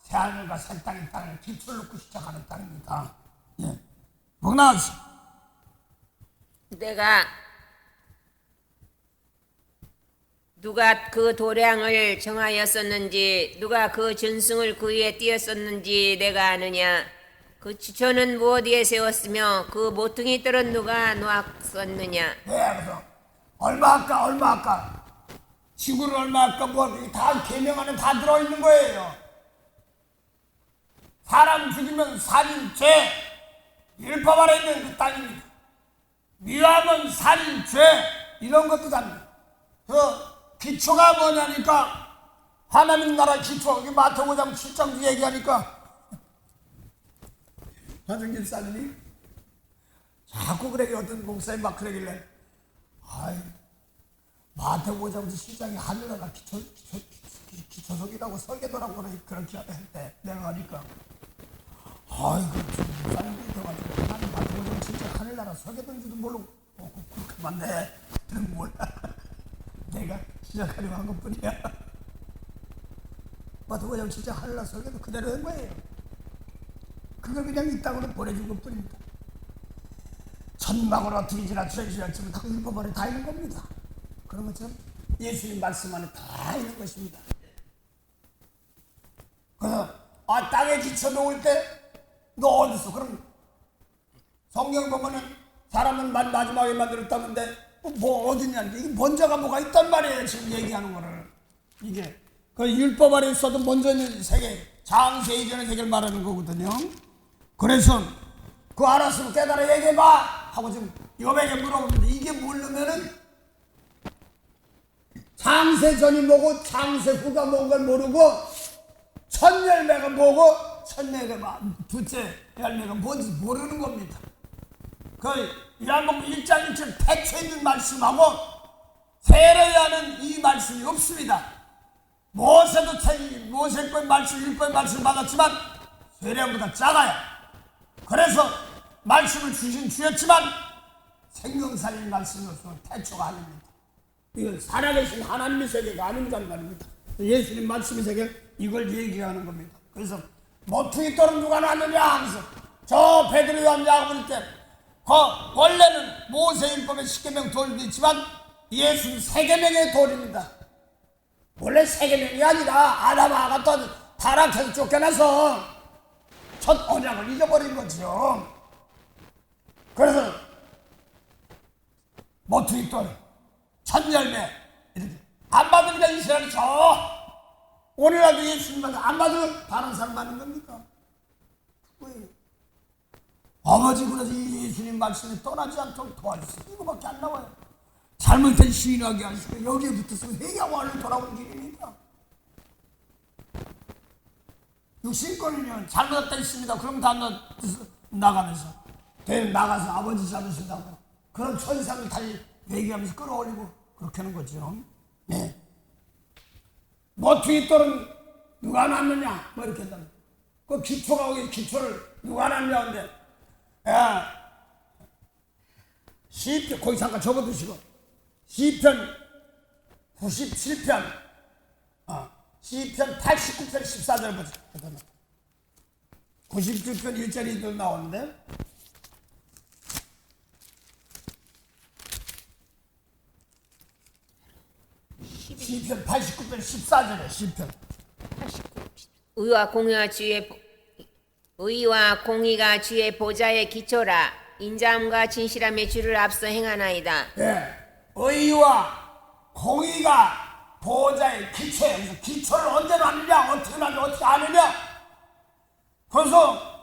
새하늘과 새 땅의 땅을 기초를 놓고 시작하는 땅입니다. 예. 뭐 나왔어? 내가 누가 그 도량을 정하였었는지 누가 그 준승을 그 위에 띄었었는지 내가 아느냐? 그 지초는 무엇 위에 세웠으며 그 모퉁이 뜰은 누가 놓았었느냐? 네, 그래서 얼마 아까 지구를 얼마 아까 다 계명 안에 다 들어있는 거예요. 사람 죽이면 살인, 죄, 율법 아래 있는 그 땅입니다. 미워하면 살인, 죄, 이런 것도 답니다. 그 기초가 뭐냐니까 하나님 나라 기초, 여기 마태복음 7장 얘기하니까 하정길 사님이 자꾸 그러게 어떤 목사님 막 그러길래 아이 마태복음 7장이 하늘나라 기초석이라고 설계도라고 그렇게 했대. 내가 하니까 아이고 목사님들이 돼가지고 나는 마태복음 7장 하늘나라 설계도인지도 모르고 그만 내 몰라. 내가 시작하려고 한 것뿐이야. 마태복음 7장 하늘나라 설계도 그대로 된 거예요. 그걸 그냥 이 땅으로 보내준 것 뿐입니다. 천막으로 뒤지나 천시라치면 다 율법 안에 다 있는 겁니다. 그런 것처럼 예수님 말씀 안에 다 있는 것입니다. 그래서 땅에 기초 놓을 때 너 어디 있어? 그럼 성경 보면은 사람은 마지막에 만들었다는데 뭐 어디냐? 이게 먼저가 뭐가 있단 말이에요. 지금 얘기하는 거를. 이게 그 율법 아래 있어도 먼저 있는 세계, 장세 이전의 세계를 말하는 거거든요. 그래서 그 알았으면 깨달아 얘기해봐 하고 지금 여백에 물어보는데 이게 모르면은 장세 전이 뭐고 장세 후가 뭔 걸 모르고 첫 열매가 뭐고 첫 열매가 둘째 열매가 뭔지 모르는 겁니다. 그 요한복음 1장 1절 태초에 있는 말씀하고 세례하는 이 말씀이 없습니다. 모세도 모세 거의 말씀, 율법의 말씀을 받았지만 세례보다 작아요. 그래서 말씀을 주신 주였지만 생명 살린 말씀이 없으면 태초가 아닙니다. 이건 살아계신 하나님의 세계가 아닌다는 말입니다. 예수님 말씀의 세계 이걸 얘기하는 겁니다. 그래서 모퉁이 돌은 누가 놨느냐 하면서 저 베드로 요한 야고보일 때 원래는 모세율법의 10계명 돌도 있지만 예수는 3계명의 돌입니다. 원래 3계명이 아니라 아담아가 또 타락해서 쫓겨나서 첫 언약을 잊어버린 거죠. 그래서 모퉁이 돌, 첫 열매 이렇게 안 받으니까 이스라엘이 오늘날도 예수님만 안 받으면 다른 사람 받는 겁니까? 그거예요. 아버지 그래서 이 예수님 말씀이 떠나지 않도록 도와주세요. 이거밖에 안 나와요. 잘못된 시인하게 하시고 여기에 붙어서 회개하고 하는 돌아오는 길이니까. 육신권이면 잘못했다 있습니다. 그럼 다 나가면서 나가서 아버지 잡으신다고 그런 천상을 달리 얘기하면서 끌어올리고 그렇게 하는 거죠. 네. 모퉁이 돌은 누가 놨느냐? 뭐 이렇게 한다. 그 기초가 오기 기초를 누가 놨냐? 근데 시편 거기 잠깐 접어두시고 시편 97편 시편 89편 14절 보자. 97편 1절이 나오는데 시편 89편 14절에 시편. 의와 공의가 주의 보좌의 기초라. 인자함과 진실함의 주를 앞서 행하나이다. 예, 의와 공의가 보호자의 기초예요. 그래서 기초를 언제 놨느냐, 어떻게 놨느냐, 어떻게 아느냐. 그래서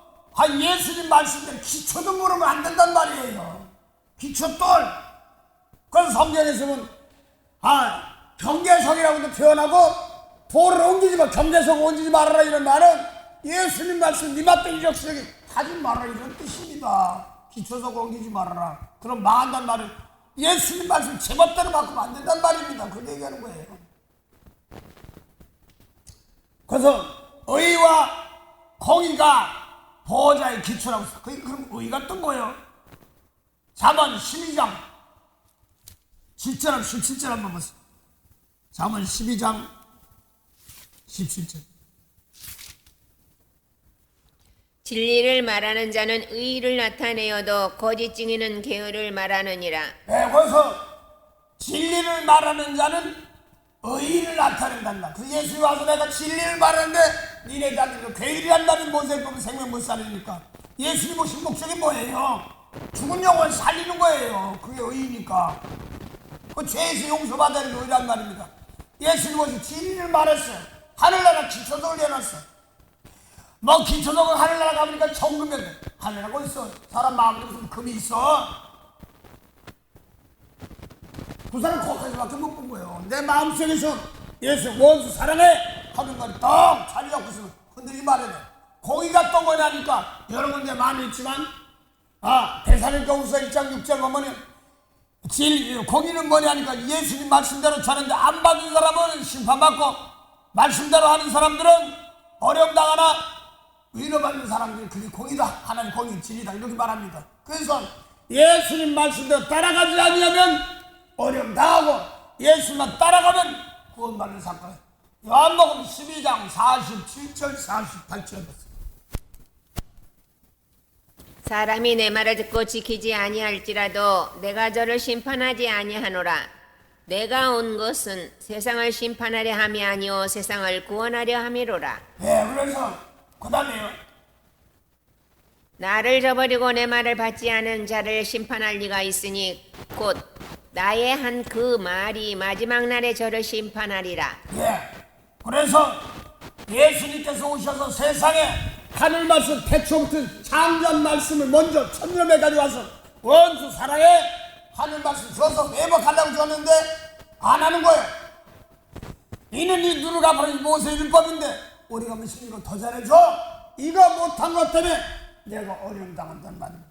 예수님 말씀대로 기초도 모르면 안 된단 말이에요. 기초돌. 그래서 성경에서 보면 경계석이라고도 표현하고 돌을 옮기지 마, 경계석 옮기지 말아라 이런 말은 예수님 말씀 네 앞에 이적시하게 하지 말아라 이런 뜻입니다. 기초석 옮기지 말아라. 그럼 망한단 말은 예수님 말씀 제멋대로 바꾸면 안 된단 말입니다. 그렇게 얘기하는 거예요. 그래서 의와 공의가 보호자의 기초라고 했어요. 그럼 의가 어떤 거예요? 잠언 12장 10절 17절 한번 보세요. 잠언 12장 17절. 진리를 말하는 자는 의를 나타내어도 거짓 증인은 게으를 말하느니라. 네, 거기서 진리를 말하는 자는 의를 나타낸단다. 그 예수님 와서 내가 진리를 말하는데 니네 자들이 게으리한다는 모세를 보면 생명 못 살리니까 예수님 오신 목적이 뭐예요? 죽은 영혼 살리는 거예요. 그게 의니까. 그 죄에서 용서받아야 게 의란 말입니다. 예수님 오신 진리를 말했어요. 하늘나라 기초석을 내놨어. 뭐 기초석은 하늘나라 가보니까 천금이었네. 하늘나라 어디 있어? 사람 마음에 무슨 금이 있어? 그 사람 거기까지밖에 못 본 거예요. 내 마음속에서 예수 원수 사랑해 하는 말이 딱 자리 잡고서 흔들리지 말아야 돼. 공의가 또 뭐냐니까 여러 군데 많이 있지만 대사님교후서 1장 6절 보면 공의는 뭐냐니까 예수님 말씀대로 자는데 안 받은 사람은 심판받고 말씀대로 하는 사람들은 어려움 당하나 위로받는 사람들이 그게 공의다. 하나님 공의 진리다. 이렇게 말합니다. 그래서 예수님 말씀대로 따라가지 않으면 어려움 당하고 예수만 따라가면 구원받는 사건. 요한복음 12장 47절 48절. 사람이 내 말을 듣고 지키지 아니할지라도 내가 저를 심판하지 아니하노라. 내가 온 것은 세상을 심판하려 함이 아니오 세상을 구원하려 함이로라. 네, 그래서 그 다음에요. 나를 저버리고 내 말을 받지 않은 자를 심판할 리가 있으니 곧 나의 한 그 말이 마지막 날에 저를 심판하리라. 예. 그래서 예수님께서 오셔서 세상에 하늘 말씀 태초부터 창조한 말씀을 먼저 천년에 가져와서 원수 사랑해 하늘 말씀 줘서 회복하려고 줬는데 안 하는 거예요. 이는 이 눈을 갚아는 모세의 율법인데 우리가 무슨 이거 더 잘해줘? 이거 못한 것 때문에 내가 어려움 당한단 말입니다.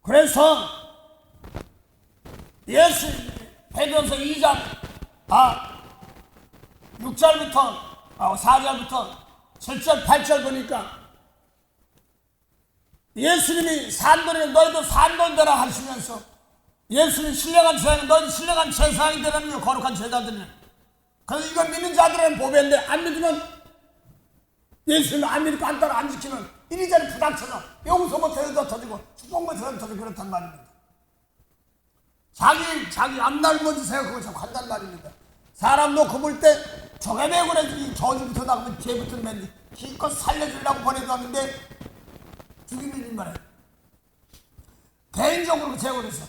그래서 예수 베드로서 2장 6절부터 4절부터 7절 8절 보니까 예수님이 산돌이 너희도 산돌되라 하시면서 예수님 신령한 제사는 너희도 신령한 제사장이 되라는 거룩한 제자들이네. 그래서 이거 믿는 자들은 보배인데 안 믿으면 예수님 안 믿고 안 따라 안 지키면 이리저리 부닥쳐서 용서 못해도 터지고 축복 못해도 터지고 그렇단 말입니다. 자기 앞날 먼저 생각하고 자꾸 한단 말입니다. 사람 놓고 볼 때 저게 왜 그래 저주부터 나오면 죄부터 맨 기껏 살려주려고 보내줬는데 죽이는 말이에요. 개인적으로 제가 그랬어.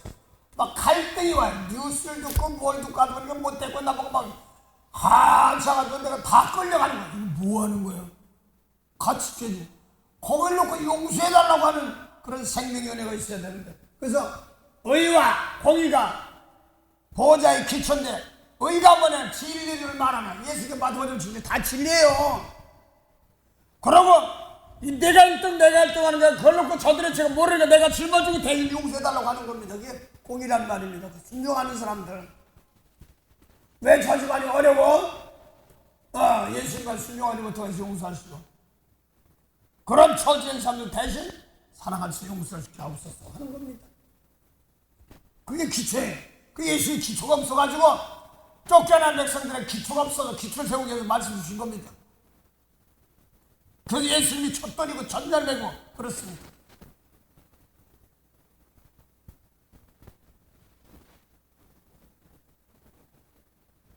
막 갈등이 와요. 뉴스를 듣고 뭘 듣고 하다 보니까 못됐고 나보고 막 한참하고 내가 다 끌려가는 거야. 이거 뭐 하는 거예요? 같이 죄지. 거길 놓고 용서해달라고 하는 그런 생명위원회가 있어야 되는데. 그래서 의와 공의가 보호자의 기초인데 의가 뭐냐? 진리를 말하는 예수님께 받아보는 진리 다 진리예요. 그러고 내가 1등 내가 1등 하는 거야. 그걸 놓고 저들의 제가 모르니까 내가 짊어지고 대신 용서해달라고 하는 겁니다. 그게 공의란 말입니다. 순종하는 사람들. 왜 저 시간이 어려워? 예수님과 순종하지 못해서 용서하시고 그런 처지의 사람들 대신 사랑할 수 용서시켜 하옵소서 하는 겁니다. 그게 기초예요. 그 예수의 기초가 없어가지고 쫓겨난 백성들의 기초가 없어서 기초를 세우기 위해서 말씀 주신 겁니다. 그래서 예수님이 촛돌이고 전갈매고 그렇습니다.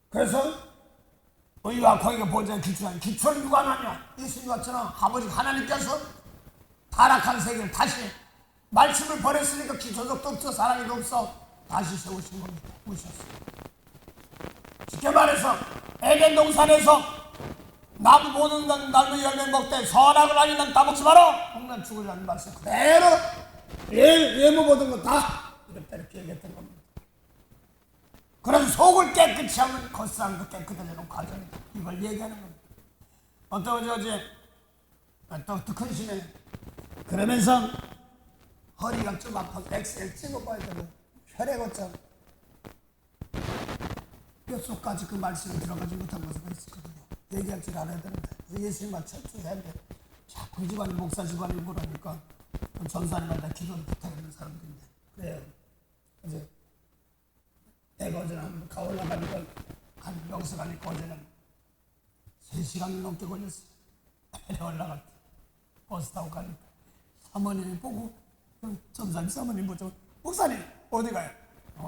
그래서 의와 거기가 보좌에 기초하는 기초를 누가 하냐? 예수님 같잖아. 아버지 하나님께서 타락한 세계를 다시 말씀을 버렸으니까 기초적도 없어 사랑이도 없어 다시 세우신 겁니다. 오셨어요. 쉽게 말해서 에덴 동산에서 나무 모든 건 나무 열매 먹되 선악을 알린 난 따먹지 마라. 홍난 죽으려는 말씀 그대로 예무 모든 거 다 이렇게 얘기했던 겁니다. 그래서 속을 깨끗이 하면 겉사람도 깨끗해지는 과정이다. 이걸 얘기하는 겁니다. 어제 또 근심해. 그러면서 허리가 좀 아파서 엑스레이 찍어봐야 되고 혈액 어쩜 뼛속까지 그 말씀을 들어가지 못한 것을 있었거든요. 얘기할 줄 알아야 되는데 예수님만 철저해야 돼. 자꾸 이 집안이 목사 집안이 그러니까 전사님한테 기도를 부탁하는 사람들인데 그래요. 이제 내가 어제는 한번 가 올라가니까 한 여기서 가니까 어제는 3시간 넘게 걸렸어요. 내려 올라갈 때 버스 타고 가니까 사모님이 보고 전사님 사모님 보죠. 목사님 어디 가요?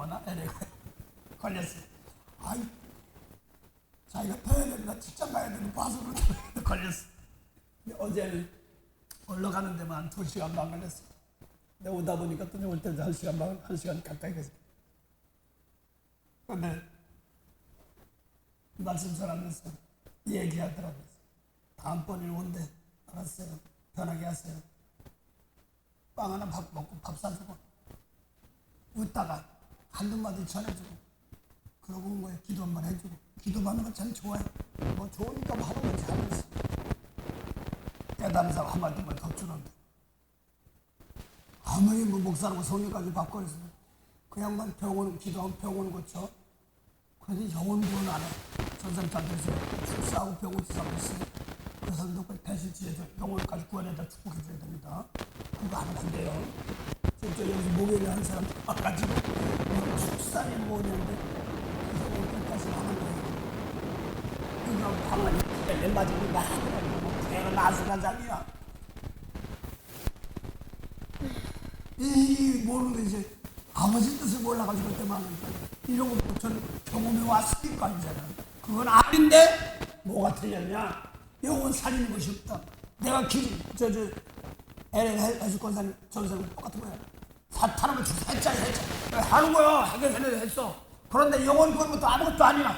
나 LA 가요. 걸렸어요. 아이 자기가 타야 된다 직장 가야 된다 봐서 그렇게 걸렸어. 근데 어제는 올라가는 데만 2시간 반 걸렸어. 내가 오다 보니까 또 올 때도 1시간 반 1시간 가까이 갔어. 근데 말씀 전하면서 얘기하더라고요. 다음번에 온대. 알았어요. 편하게 하세요. 빵 하나 밥 먹고 밥 사주고 웃다가 한두 마디 전해주고 그러고 온 거예요. 기도 한번 해주고 기도받는 건 참 좋아요. 뭐 좋으니까 뭐 하는 건 잘했어. 깨달은 사람 한마디만 더 주는데 아무리 뭐 목사라고 성령까지 받고 그랬으면 그 양반 병원 기도하면 병원 고쳐. 그래서 영혼 구원 안 해. 전생자들에서 출사하고 병원 치사하고 있어요. 그 사람도 배신치에서 영혼까지 구원해다 축복해줘야 됩니다. 그거 안 한대요. 진짜 여기서 목요일에 한 사람 와가지고 출산이 뭐냐는데 그 사람이 끝까지 하는 거예요. 그거 방안이 내 맞으고 나가지고 내가 나스가자미야. 이 모르는 이제 아버지 뜻을 몰라가지고 그때 많은데 이런 것도 저는 경험해 왔으니까 이제는 그건 아닌데 뭐가 틀렸냐? 영혼 살리는 것이 없다. 내가 LA 해수권사님 전사님 똑같은 거야. 사탄하면 했잖아. 하는 거야. 했어. 그런데 영혼 그런 것도 아무것도 아니라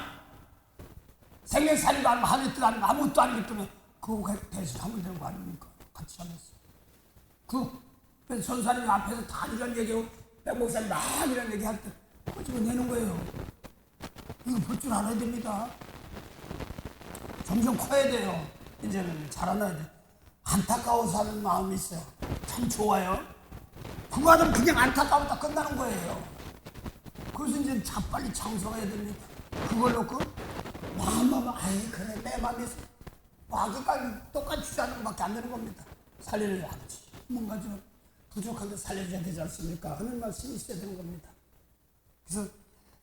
생명 살리도 아니고 하늘 뜻 아니고 아무것도 아니기 때문에 그거 대신하면 되는 거 아닙니까? 같이 하면서 그래서 전사님 앞에서 다 이런 얘기하고 백 목사님 막 이런 얘기할 때 그거 집어내는 거예요. 이거 볼 줄 알아야 됩니다. 점점 커야 돼요. 이제는 자라나야 돼. 안타까워서 하는 마음이 있어요. 참 좋아요. 그거 하면 그냥 안타까웠다 끝나는 거예요. 그래서 이제 빨리 청소해야 됩니다. 그걸 놓고 마음만 아이 그래 내 마음이 아기까지 똑같이 주자는 것밖에 안 되는 겁니다. 살려야 하지. 뭔가 좀 부족한데 살려줘야 되지 않습니까? 하는 말씀이 있어야 되는 겁니다. 그래서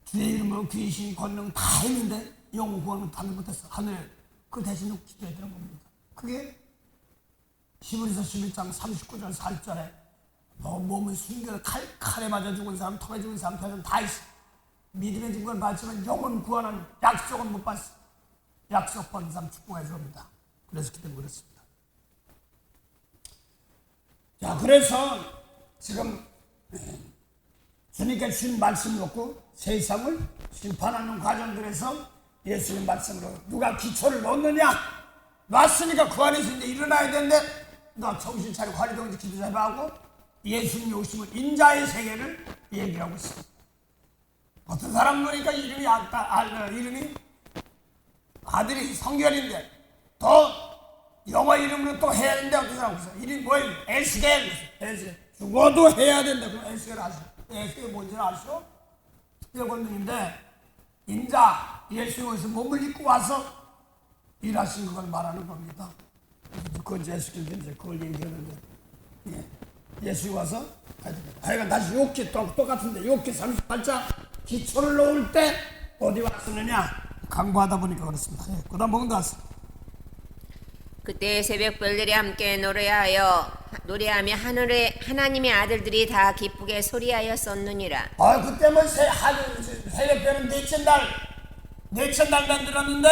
주의 이름으로 귀신 권능 다 했는데 영혼 구원은 다 못했어. 하늘 그 대신에 기도해야 되는 겁니다. 그게 히브리서 11장 39절 40절에 몸을 숨겨서 칼에 맞아 죽은 사람, 턱에 죽은 사람, 표정 다 있어. 믿음의 증거를 받지만 영혼 구원은 약속은 못 받았어. 약속 받은 사람 축복해 줍니다. 그래서 기도 그랬습니다. 자, 그래서 지금 주님께 주신 말씀 놓고 세상을 심판하는 과정들에서 예수님 말씀으로 누가 기초를 놓느냐? 놨으니까 그 안에서 이제 일어나야 되는데 너 정신 차리고 화리동지 기도 잘하고 예수님이 오시면 인자의 세계를 얘기하고 있습니다. 어떤 사람 보니까 이름이 아들이 성결인데 또 영어 이름으로 또 해야 되는데 어떤 사람 있어요. 이름이 뭐예요? 에스겔. 죽어도 해야 된다. 그럼 에스겔 아시죠? 에스겔이 뭔지는 아시죠? 특별권능인데 인자 예수님께서 몸을 입고 와서 일하신 그걸 말하는 겁니다. 그건 예수께서 이제 그걸 얘기하는데 예수님 와서 하여간 다시 욥기 똑같은데 욥기 38장 기초를 놓을 때 어디 왔었느냐 강구하다 보니까 그렇습니다. 그 다음 보면 나왔습니다. 그때 새벽별들이 함께 노래하며 하늘에 하나님의 아들들이 다 기쁘게 소리하여 썼느니라. 그때 뭐 새벽별은 넷째 날 넷째 날 만들었는데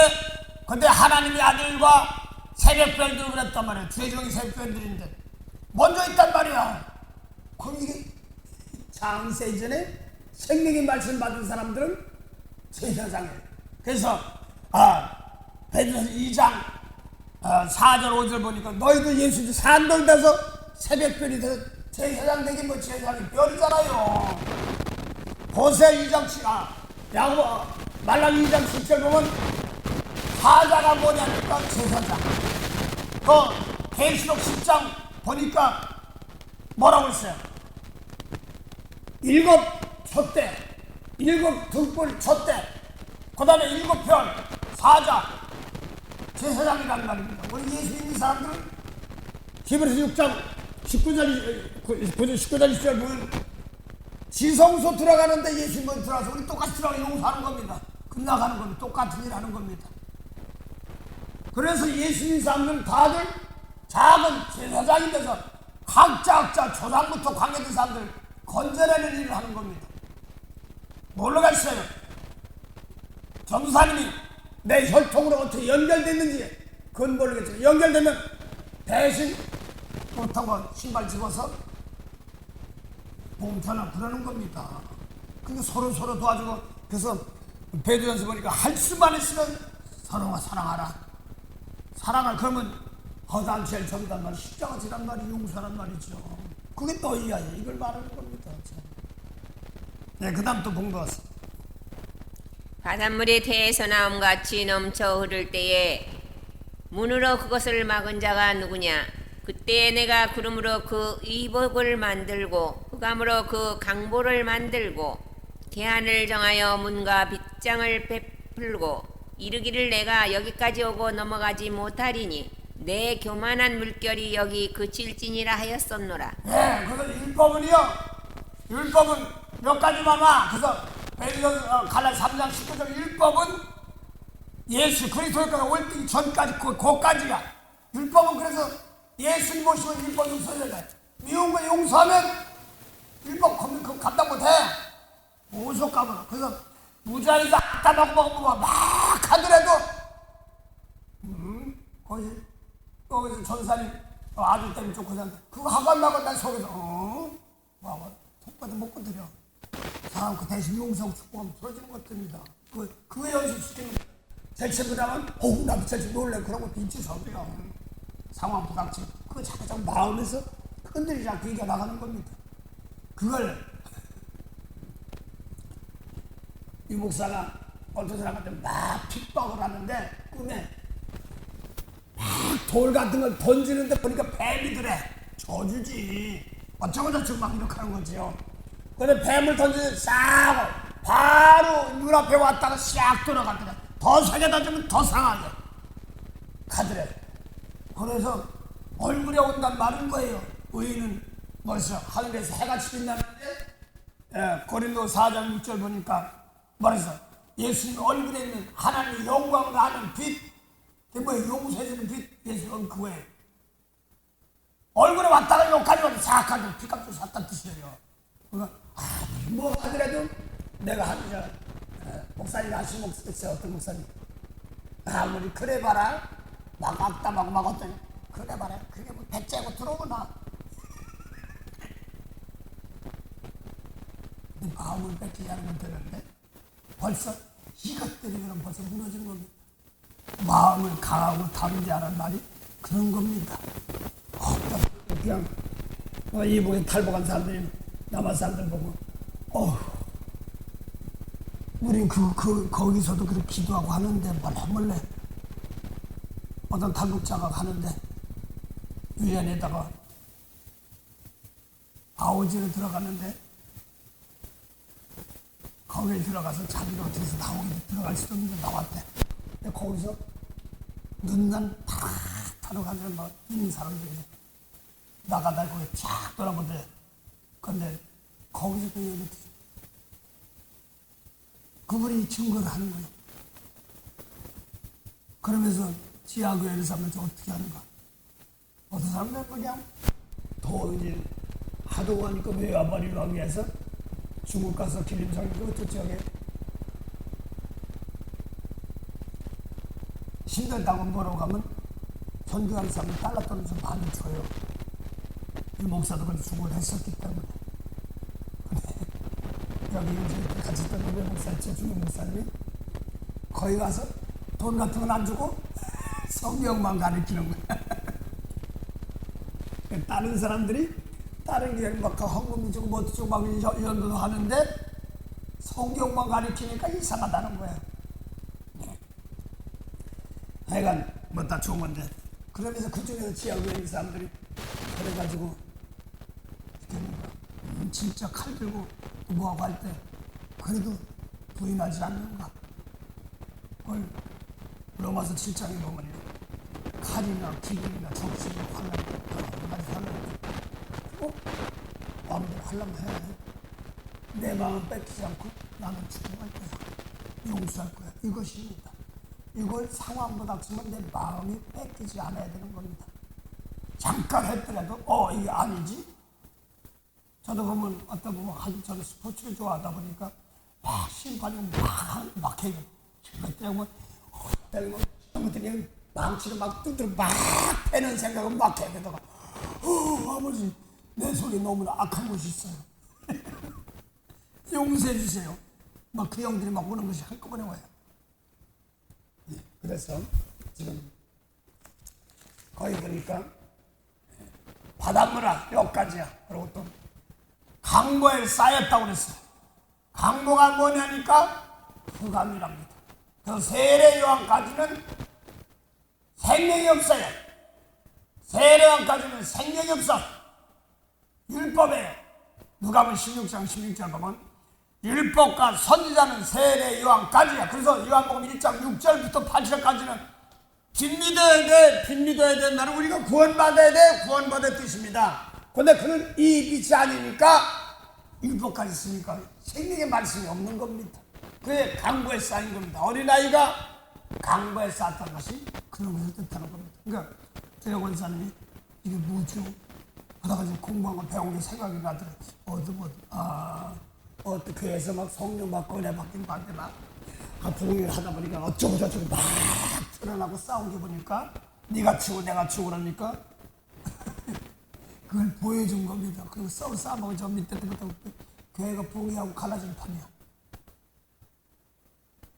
근데 하나님의 아들과 새벽별들 그랬단 말이야. 죄종이 새벽별들인데 먼저 있단 말이야. 그럼 이게 장세 이전에 생명의 말씀 받은 사람들은 제사장이에요. 그래서 베드로서 2장 4절 5절 보니까 너희도 예수도 산돌 돼서 새벽별이 돼서 제사장 되긴 뭐 제사장이 별이잖아요. 호세 2장 7절 말라기 2장 10절 보면 사자가 뭐냐니까 제사장. 그 계시록 10장 보니까 뭐라고 했어요? 7 촛대, 7 등불 촛대, 그 다음에 7별 사자 제사장이란 말입니다. 우리 예수 믿는 사람들은 히브리서 6장 19절 20절 보면 지성소 들어가는데 예수님은 들어가서 우리 똑같이 들어가 용서하는 겁니다. 끝나가는 겁니다. 똑같은 일 하는 겁니다. 그래서 예수 믿는 사람들은 다들 작은 제사장이 돼서 각자 조상부터 관계된 사람들 건져내는 일을 하는 겁니다. 모르겠어요. 전도사님이 내 혈통으로 어떻게 연결됐는지 그건 모르겠지만 연결되면 대신 못하고 신발 집어서 봉투나 부르는 겁니다. 근데 서로 도와주고 그래서 베드로전서 보니까 할 수만 있으면 서로가 사랑하라. 사랑을 그러면 허단 제일 정단 말이 십자가 지란 말이 용서란 말이죠. 그게 너희야 이걸 말하는 겁니다. 네, 그 다음 또 공부하세요. 바닷물이 태에서 나옴 같이 넘쳐 흐를 때에 문으로 그것을 막은 자가 누구냐? 그때 내가 구름으로 그 이복을 만들고 흑암으로 그 강보를 만들고 계한을 정하여 문과 빗장을 베풀고 이르기를 내가 여기까지 오고 넘어가지 못하리니 내 교만한 물결이 여기 그칠지니라 하였었노라. 네, 그래서 율법은 몇 가지만 와. 그래서 베드로전서 갈라디아 3장 19절 율법은 예수 그리스도가 올 때기 전까지 그까지야. 율법은 그래서 예수님 모시고 율법 용서해야 돼. 미운 거 용서하면 율법 감당 못해. 오속감은 그래서 무자리에서 아따 먹고 막 하더라도 거기서 전사님 아들 때문에 좋고 산다. 그거 하고 안 나고 난 속에서 손바닥 못 건드려. 사람 그 대신 용서하고 축복하면 풀어지는 것들입니다. 그거 연습시키는 제일 친구라면 나도 제일 놀래. 그런 것도 인치 서고요. 상황 부닥치 그거 자꾸 마음에서 흔들리지 않고 이겨 나가는 겁니다. 그걸 이 목사가 어떤 사람한테 막 핍박을 하는데 꿈에 막 돌 같은 걸 던지는데 보니까 뱀이더래. 저주지. 어쩌고저쩌고 막 이렇게 하는 거지요. 근데 뱀을 던지는데 싹 바로 눈앞에 왔다가 싹 돌아가더래. 더 세게 던지면 더 상하게 가더래. 그래서 얼굴에 온단 말인 거예요. 의인은 벌써 하늘에서 해같이 빛나는데 고린도 4장 6절 보니까 말해서 예수님 얼굴에 있는 하나님의 영광을 아는 빛, 그게 뭐예요? 용서해주는 빛, 예수는 그거예요. 얼굴에 왔다가 여기까지 와서 싹하게 피값을 샀다는 뜻이에요. 그러니까 뭐 하더라도 내가 하자 목사님 아시는 목사 있어요. 어떤 목사님 아무리 그래 봐라 막 악담하고 막 어떠니 그래 봐라 그게 뭐 배째고 들어오나 근데 마음을 뺏기지 않으면 되는데 벌써 이것들이 그럼 벌써 무너진 겁니다. 마음을 강하고 담대하는 말이 그런 겁니다. 그냥 이북에 탈북한 사람들이 남한 사람들 보고 우린 거기서도 그렇게 기도하고 하는데 몰래 어떤 탈북자가 가는데 유엔에다가 아오지로 들어갔는데 거기에 들어가서 자기가 어떻게 나오게 들어갈 수도 없는데 나왔대. 근데 거기서 눈난 타러 가는 막 있는 사람들이 나가다 거기 쫙 돌아보대. 근데 거기서 그 얘기 그분이 증거를 하는 거예요. 그러면서 지하교회를 사면 저 어떻게 하는가? 어떤 사람들은 그냥 더 이제 하도 하니까 외화벌이를 하기 위해서 중국 가서 길림상에서 어쩌지 하게 힘들다고 뭐라고 하면 전교하는 사람이 달러 돈을 좀 많이 줘요. 이 목사도 그렇게 주고 했었기 때문에. 여기 이제 같이 있던 우리 목사, 중임 목사님이 거기 가서 돈 같은 건 안 주고 성경만 가르치는 거야. 다른 사람들이 다른 게 막 헌금도 주고 뭐 주고 막 연도도 하는데 성경만 가르치니까 이상하다는 거야. 하여간 뭐 다 좋은 건데 그러면서 그중에서 지하에 있는 사람들이 그래가지고 진짜 칼 들고 뭐하고 할 때 그래도 부인하지 않는가. 그걸 로마서 7장에 보면요, 칼이나 기근이나 적신이나 환란 여러 가지 환란 마음대로 하려면 해야 해. 내 마음을 뺏기지 않고 나는 죽어갈 거야, 용서할 거야, 이것입니다. 이걸 상황보다 치면 내 마음이 뺏기지 않아야 되는 겁니다. 잠깐 했더라도 이게 아니지. 저도 보면 어떤 보면 저는 스포츠를 좋아하다 보니까 막 심판이 막 해요. 때리면 그냥 망치를 막 두드려 막 패는 생각은 막 해야 되다가 아버지 내 속에 너무나 악한 것이 있어요. 용서해 주세요. 막 그 형들이 막 오는 것이 한꺼번에 와요. 그래서 지금 거기 보니까 바닷물아 여기까지야. 그리고 또 강보에 쌓였다고 그랬어요. 강보가 뭐냐니까 흑암이랍니다. 그 세례 요한까지는 생명이 없어요. 세례 요한까지는 생명이 없어. 율법에 누가복음 16장 16절 보면 율법과 선지자는 세례 요한까지야. 그래서 요한복음 1장 6절부터 8절까지는 빚 믿어야 돼, 빚 믿어야 된다는 우리가 구원받아야 돼, 구원받을 뜻입니다. 근데 그는 이 빛이 아니니까 율법까지 있으니까 생명의 말씀이 없는 겁니다. 그게 강보에 쌓인 겁니다. 어린아이가 강보에 쌓았다는 것이 그런 것을 뜻하는 겁니다. 그러니까 제가 원사님이 이게 뭐죠? 하다가 이제 공부한 거 배운 게 생각이 나더라고요. 어떻게 해서 막 성령 받고 은혜 받긴 받는데 막 부흥을 하다 보니까 어쩌고 저쩌고 막 드러나고 싸운 게 보니까 네가 치고 내가 치고 그러니까 그걸 보여준 겁니다. 그리고 싸우고 저 밑에 때부터 교회가 부흥하고 갈라진 판이야.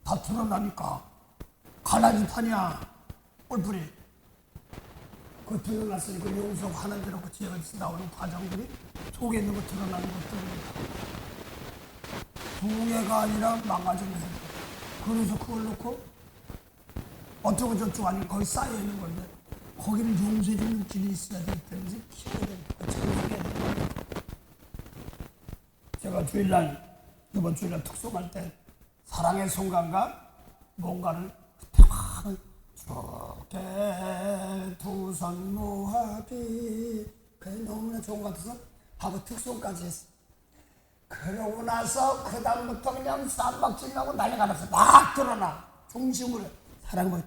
다 드러나니까 갈라진 판이야. 뿔뿔이 그 드러났으니까 용서하는 대로 그 뒤에 나오는 과정들이 속에 있는 거 드러나는 것들입니다. 부흥회가 아니라 망가지는 거. 그래서 그걸 놓고 어쩌고 저쩌고 아니면 거기 쌓여있는 건데 거기를 용서해주는 길이 있어야 되기 때문에 키워야 됩니다. 장수해야 됩니다. 제가 이번 주일날 특송할 때 사랑의 순간과 뭔가를 평화를 좋게 두 손 모아비 그게 너무나 좋은 것 같아서 하고 특송까지 했어. 그러고 나서 그 다음부터 그냥 쌈박질나고 난리가 났어. 막 드러나. 중심으로 사랑을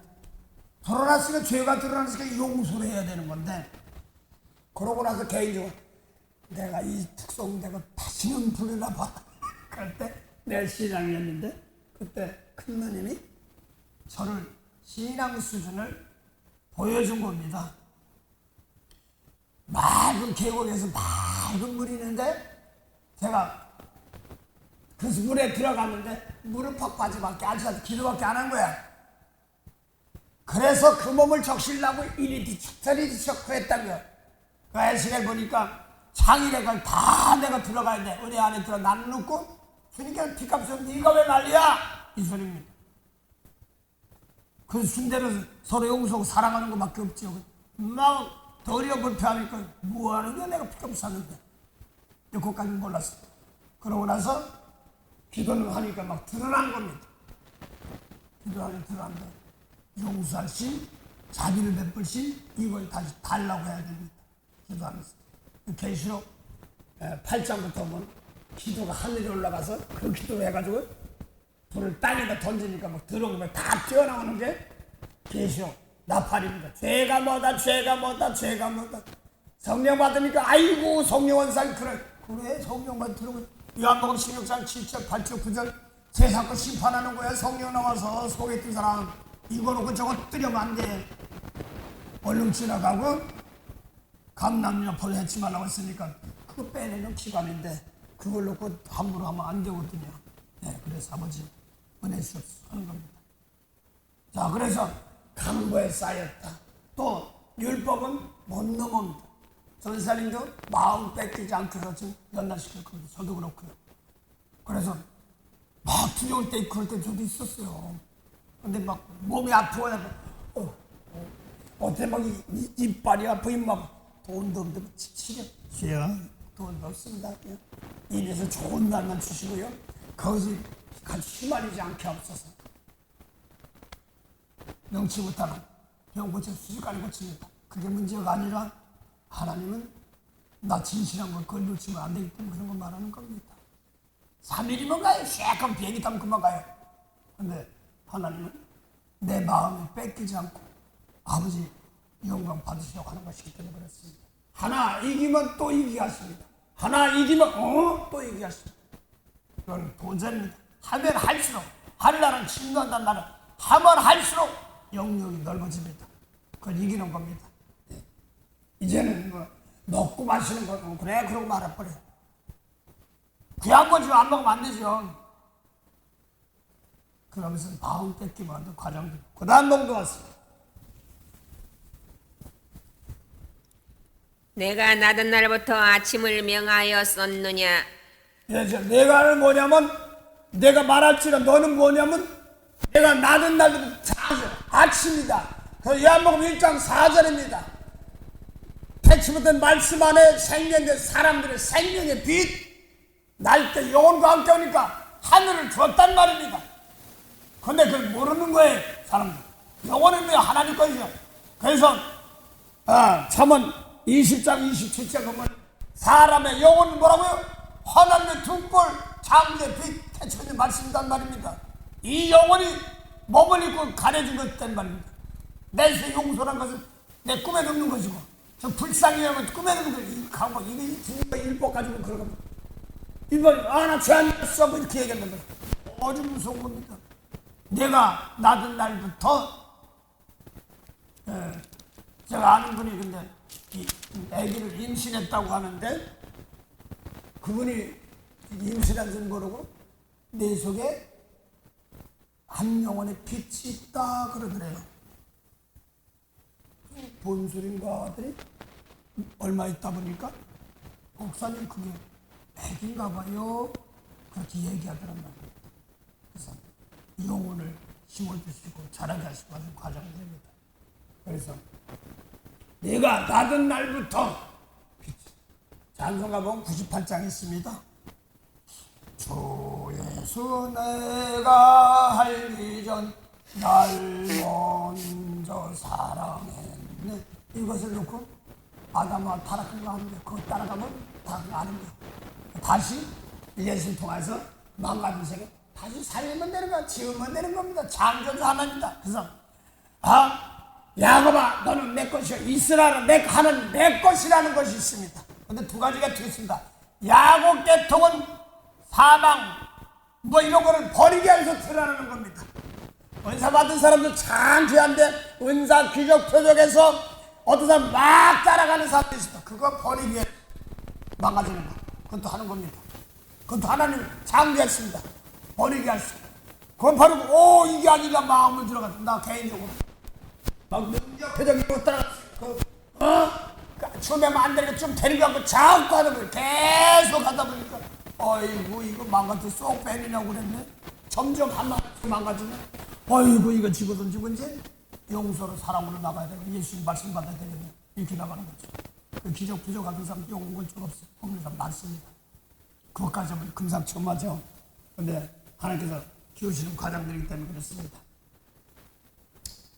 드러났으니까 죄가 드러났으니까 용서를 해야 되는 건데 그러고 나서 개인적으로 내가 이 특송 내가 다시는 부르나 봐. 그럴 때 내 신앙이었는데 그때 큰 누님이 저를 신앙 수준을 보여준 겁니다. 맑은 계곡에서 맑은 물이 있는데 제가 그래서 물에 들어갔는데 물은 퍽 빠지밖에 안 차서 기도밖에 안 한 거야. 그래서 그 몸을 적시려고 이리 뒤척 저리 뒤척 했다고요. 그 애시를 보니까 장이래가 다 내가 들어가야 돼. 은혜 안에 들어 나는 놓고 그러니까 피값은 네가 왜 난리야? 이 소리입니다. 그 순대로 서로 용서하고 사랑하는 것밖에 없지요. 막 덜이가 불편하니까 뭐하는 거야 내가 피값 샀는데. 그것까지는 몰랐어. 그러고 나서 기도를 하니까 막 드러난 겁니다. 기도하니 드러난다. 용서할 신, 자비를 베풀 신, 이걸 다시 달라고 해야 됩니다. 기도하면서. 계시록 8장부터 보면 기도가 하늘에 올라가서 그 기도를 해가지고 불을 땅에다 던지니까 막 들어오면 다 튀어나오는 게 계시록 나팔입니다. 죄가 뭐다, 죄가 뭐다, 죄가 뭐다. 성령 받으니까 아이고 성령 원상 그래 성령 받 들어오면 요한복음 16장 7절 8절 9절 세상과 심판하는 거야. 성령 나와서 속에 있던 사람 이거 놓고 저거 뜨려면 안 돼. 얼른 지나가고 감남이나 벌 해치 말라고 했으니까 그거 빼내는 기관인데 그걸 놓고 함부로 하면 안 되거든요. 네, 그래서 아버지 은혜 주옵소서 하는 겁니다. 자, 그래서 강보에 쌓였다. 또 율법은 못 넘습니다. 전사님도 마음 뺏기지 않고서 지금 연단시킬 겁니다. 저도 그렇고요. 그래서 막 두려울 때 그럴 때 저도 있었어요. 근데 막 몸이 아프고 어때 막 이빨이 아프고 막 돈도 없는데 치료 돈도 없습니다. 입에서 좋은 날만 주시고요. 거기서 같이 휘말리지 않게 없어서 명치 못하는 병 고쳐 수술까지 고칩니다. 그게 문제가 아니라 하나님은 나 진실한 걸 걸려치면 안 되기 때문에 그런 거 말하는 겁니다. 3일이면 가요. 쉐끔 비행기 타면 금방 가요. 근데 하나님은 내 마음을 뺏기지 않고 아버지 영광 받으시려고 하는 것이기 때문에 그렇습니다. 하나 이기면 또 이기게 하십니다. 하나 이기면 또 이기게 하십니다. 그건 도전입니다. 하면 할수록 하나는 침노한다는 나는 하면 할수록 영역이 넓어집니다. 그걸 이기는 겁니다. 네. 이제는 뭐 먹고 마시는 건 그래 그러고 말아버려. 귀한 거 지금 안 먹으면 안 되죠. 그러면서 마음 뺏기면 안 되는 과정들. 그 다음 봉도 왔습니다. 내가 낮은 날부터 아침을 명하여 썼느냐. 예, 내가는 뭐냐면 내가 말할지는 너는 뭐냐면 내가 낮은 날부터 아침이다. 그 요한복음 1장 4절입니다. 태초부터 말씀 안에 생명의 사람들의 생명의 빛 날 때 영혼과 함께 오니까 하늘을 주었단 말입니다. 근데 그걸 모르는 거예요, 사람들. 영혼은 왜 하나님 것이죠. 그래서 잠언 20장 27절 보면 사람의 영혼은 뭐라고요? 하나님의 등불 창조의 빛 태초의 말씀이란 말입니다. 이 영혼이 몸을 입고 가려진 것이란 말입니다. 내세 용서란 것은 내 꿈에 넣는 것이고 저 불쌍히 하면 꿈에 넣는 것이고 이게 주님과 율법 가지고 그런 겁니다. 일본이 나 죄 안 했어 뭐 이렇게 얘기한단 말이에요. 아주 무서운 겁니다. 내가 낳은 날부터 제가 아는 분이 근데 이 아기를 임신했다고 하는데 그분이 임신한 줄 모르고 내 속에 한 영혼의 빛이 있다 그러더래요. 뭔 소린가 하더니 얼마 있다 보니까 목사님 그게 백인가 봐요. 그렇게 얘기하더란 말이에요. 그래서 영혼을 심어주시고 자라게 하시고 하는 과정이 됩니다. 그래서 내가 낳은 날부터 찬송가 보면 98장 있습니다. 주 예수 내가 알기 전 날 먼저 사랑했네. 이것을 놓고 아담과 타락한 거 하는데 그거 따라가면 다 아는 거예요. 다시 예수를 통해서 망가진 세계 다시 살리면 되는 거야. 지우면 되는 겁니다. 창조주 하나님이다. 그래서 야곱아 너는 내 것이요 이스라엘은 하나님 내 것이라는 것이 있습니다. 근데 두 가지가 되겠습니다. 야곱 계통은 사망 뭐 이런 거를 버리게 해서 드러나는 겁니다. 은사 받은 사람들 참 귀한데 은사 귀족 표적에서 어떤 사람 막 따라가는 사람도 있습니다. 그거 버리게 망가지는 거. 그것도 하는 겁니다. 그것도 하나님 창조했습니다. 버리게 할 수. 그건 버리고 이게 아니라 마음을 들어가서 나 개인적으로 막 능력 표적이고 따라가 처음에만 안 되니까 좀 데리고 가고 자꾸 하는 거예요. 계속 하다 보니까 어이구 이거 망가져 쏙 빼내냐고 그랬네. 점점 한마디 망가지네. 어이구 이거 지고 던지고 이제 용서로 사랑으로 나가야 되고 예수님 말씀 받아야 되겠네. 이렇게 나가는 거죠. 그 기적 부족 같은 사람 용은 건 좀 없어요. 없는 사람 많습니다. 그것까지 하면 금상첨화죠. 근데 하나님께서 키우시는 과정들이기 때문에 그렇습니다.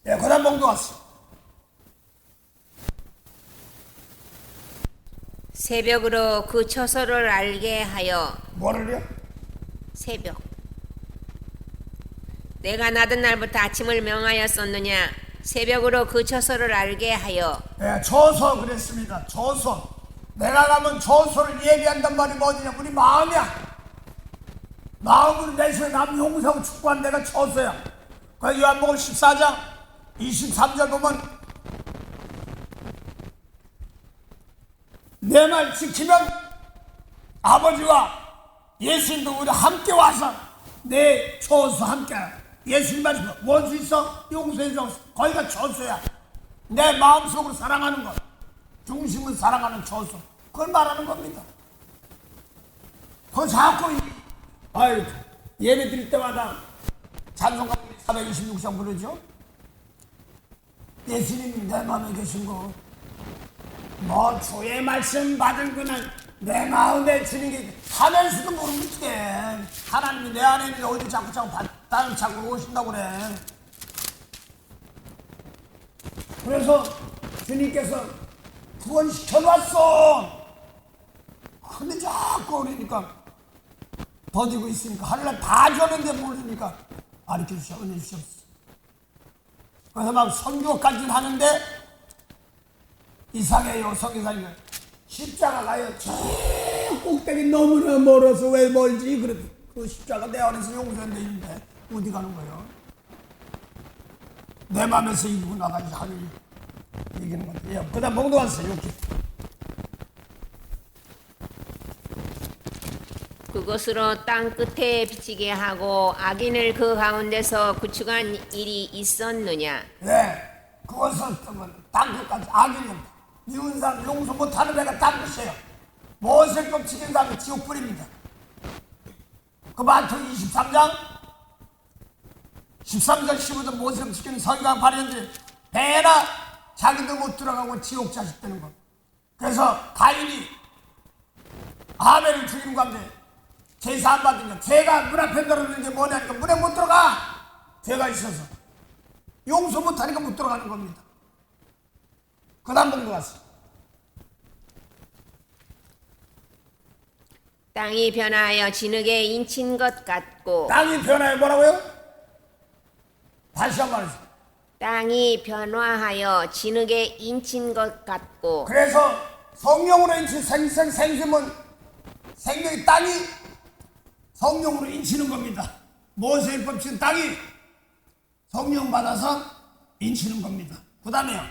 예, 그 다음 봉도 왔어요. 새벽으로 그 처소를 알게 하여. 뭐를요? 새벽. 내가 낳은 날부터 아침을 명하였었느냐. 새벽으로 그 처소를 알게 하여. 예, 처소 그랬습니다. 처소. 내가 가면 처소를 얘기한단 말이 뭐냐? 우리 마음이야. 마음으로 내 손에 남 용서하고 축복한 내가 처소야. 요한복음 14장 23절 보면 내 말 지키면 아버지와 예수님도 우리 함께 와서 내 처소 함께 예수님 말씀 원수 있어 용서해줘 거기가 처소야. 내 마음속으로 사랑하는 것 중심을 사랑하는 처소 그걸 말하는 겁니다. 그거 자꾸 예배 드릴 때마다 찬송가 426장 부르죠. 예수님이 내 마음에 계신 거 뭐 주의 말씀 받은 그는 내 마음에 주는 게 하면서도 모르겠지. 하나님이 내 안에 있는데 어디 자꾸 다른 자꾸 오신다고 그래. 그래서 주님께서 구원시켜놨어. 근데 자꾸 그러니까 더디고 있으니까 하늘날 다 줬는데 모르니까 가르쳐 주셔 은혜 주셨어. 그래서 막 선교까지 하는데 이상해요. 성교사님 십자가 가요. 저 꼭대기 너무나 멀어서 왜 멀지? 그래 그 십자가 내 안에서 용서돼 있는데 어디 가는 거예요? 내 맘에서 이기고 나가지 하늘이 이기는 건데. 그 다음 목도 왔어요. 이렇게 그것으로 땅 끝에 비치게 하고 악인을 그 가운데서 구축한 일이 있었느냐. 네, 그것을 땅 끝까지 악인은 미운 사람 용서 못하는 애가 땅 끝이에요. 모세법 지킨 사람은 지옥 뿌립니다. 그 마태복음 23장 13절 15절 모세법 지키는 서기관 바리새인들이 배나 자기도 못 들어가고 지옥 자식 되는 것. 그래서 가인이 아벨을 죽인 가운데 제사 안 받으면 죄가 문 앞에 들어오는 게 뭐냐니까 문에 못 들어가. 죄가 있어서 용서 못하니까 못 들어가는 겁니다. 그 다음 본거 같습니다. 땅이 변하여 진흙에 인친 것 같고. 땅이 변하여 뭐라고요? 다시 한 번 하세요. 땅이 변화하여 진흙에 인친 것 같고. 그래서 성령으로 인친 생심은 생명의 땅이 성령으로 인치는 겁니다. 모세법 지킨 땅이 성령 받아서 인치는 겁니다. 그 다음에요.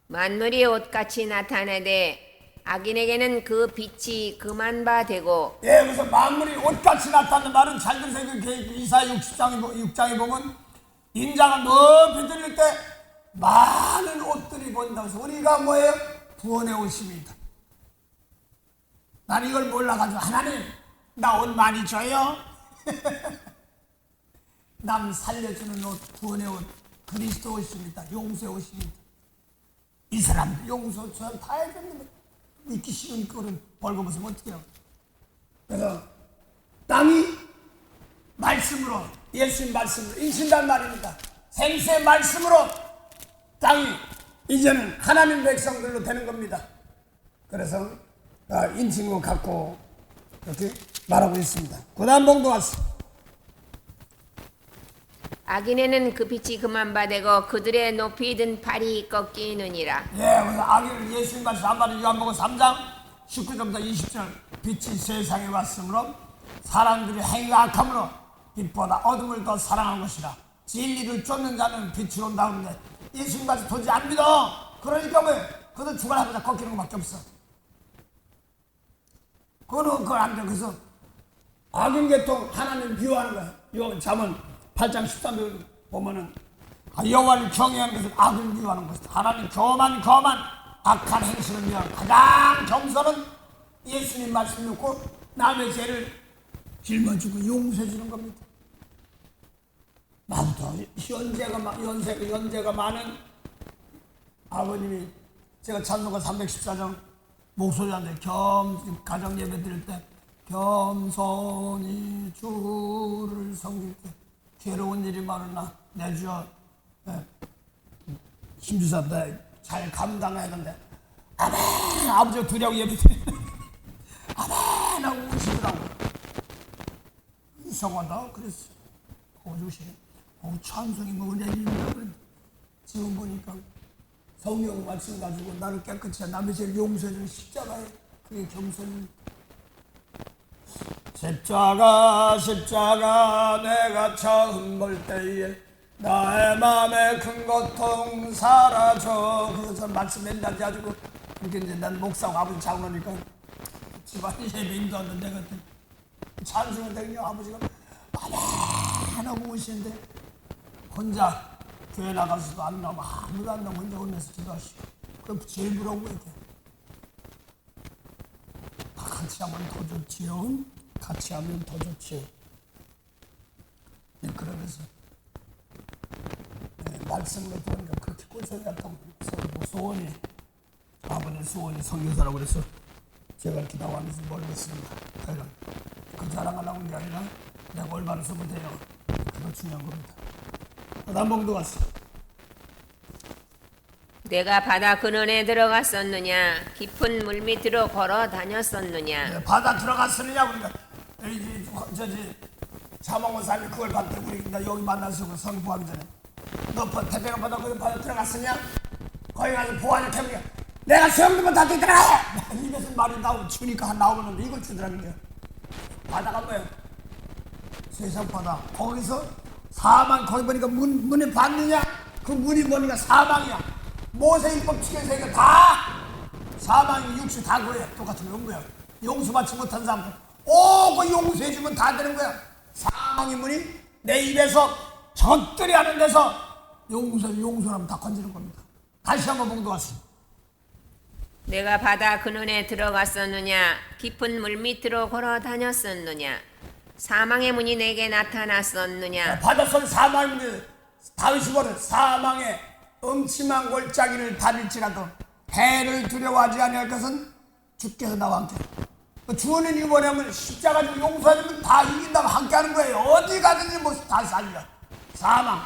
만물이 옷같이 나타내되 악인에게는 그 빛이 금한 바 되고. 예, 그래서 만물이 옷같이 나타나는 말은 잘 들으세요. 이사야 6장에 보면 인자가 높이 들릴 때 많은 옷들이 보인다고 해서 우리가 뭐예요? 구원의 옷입니다. 난 이걸 몰라가지고 하나님 나 옷 많이 줘요. 남 살려주는 옷, 구원의 옷, 그리스도 옷입니다. 용서의 옷입니다. 이 사람들 용서 저 사람 다 해줬는데 믿기 싫으니까 그런 벌거벗으면 어떻게 해요? 그래서 땅이 말씀으로 예수님 말씀으로 인친단 말입니다. 생수의 말씀으로 땅이 이제는 하나님 백성들로 되는 겁니다. 그래서 인친 것 같고 이렇게 말하고 있습니다. 그 다음 봉도 왔습니다. 악인에는 그 빛이 금한 바 되고 그들의 높이 든 팔이 꺾이느니라. 예, 그래서 악인은 예수님 말씀 한 마디 요한복음 3장 19절부터 20절 빛이 세상에 왔으므로 사람들이 행위가 악함으로 빛보다 어둠을 더 사랑한 것이라. 진리를 쫓는 자는 빛으로 온다는데 예수님 말씀 도저히 안 믿어. 그러니까 왜? 그들 주관하면서 꺾이는 것밖에 없어. 그걸 안 돼. 그래서 악인 계통 하나님 비유하는 거야. 잠언 8장 13절 보면은 여호와를 경외하는 것은 악을 비유하는 것이다. 하나님 거만 악한 행실을 위한 가장 겸손은 예수님 말씀 놓고 남의 죄를 짊어지고 용서해 주는 겁니다. 나부터 연세가 많은 아버님이 제가 찬송가 314장 목소리한테 가정 예배 드릴 때 겸손히 주를 섬길 때 괴로운 일이 많으나 내 주여 힘주사 잘 감당해야 되는데 아멘 아버지가 두려고 예배 드리는데 아멘 하고 우시더라고. 이상하다 그랬어. 오주시네. 찬송이 뭐 은혜입니다. 지금 보니까 성령 말씀 가지고 나를 깨끗이 남의 죄를 용서해주는 십자가에 그게 겸손입니다. 십자가 내가 처음 볼 때에 나의 마음의 큰 고통 사라져. 그래서 말씀 맨날 가지고 이렇게 이제 난 목사하고 아버지 장로니까 집안이 예배인도 왔는데 그때 찬송을 되냐 아버지가 많이 오시는데 혼자 교회 나가서도 안 나오고 아무도 안 나오고 혼자 오면서 기도하시고 그럼 제일 부러운 거예요. 다 같이 하면 더 좋지요. 같이 하면 더 좋지요. 네, 그러면서 말씀으로 들으니까 그렇게 꿀소리 같다고 소원이 아버님 소원이 선교사라고 그래서 제가 이렇게 나왔는지 모르겠습니다. 그 자랑하려고 한 게 아니라 내가 얼마나 쓰면 돼요. 그게 중요한 겁니다. 남봉도 갔어. 내가 바다 근원에 들어갔었느냐 깊은 물 밑으로 걸어 다녔었느냐. 네, 바다 들어갔으느냐 그러니까 저지 자몽원 사람이 그걸 봤대. 우리 나 여기 만나서 성부하기 전에 너 태평양 바다 거기 바다 들어갔으냐? 거기 가서 보안을 캐면 내가 수영도만 다 들어가. 입에서 말이 나오고 추니까 나오면 이걸 주더라고요. 바다가 뭐예요? 세상 바다. 거기서 사망 거기 보니까 문에 봤느냐? 그 문이 보니까 사망이야. 모세율법 지켜서 다 사망이 육수 다 그거야. 똑같은 건 거야. 용서받지 못한 사람들 그 용서해주면 다 되는 거야. 사망의 문이 내 입에서 적들이 하는 데서 용서하면 다 건지는 겁니다. 다시 한번 봉독하세요. 내가 바다 근원에 들어갔었느냐 깊은 물 밑으로 걸어 다녔었느냐 사망의 문이 내게 나타났었느냐. 바다 속 사망의 문이 다윗이 보는 사망의 음침한 골짜기를 다닐지라도 해를 두려워하지 아니할 것은 주께서 나와 함께. 주어는 이거 뭐냐면 십자가 지고 용서하면 다 이긴다고 함께 하는 거예요. 어디 가든지 뭐 다 살려. 사망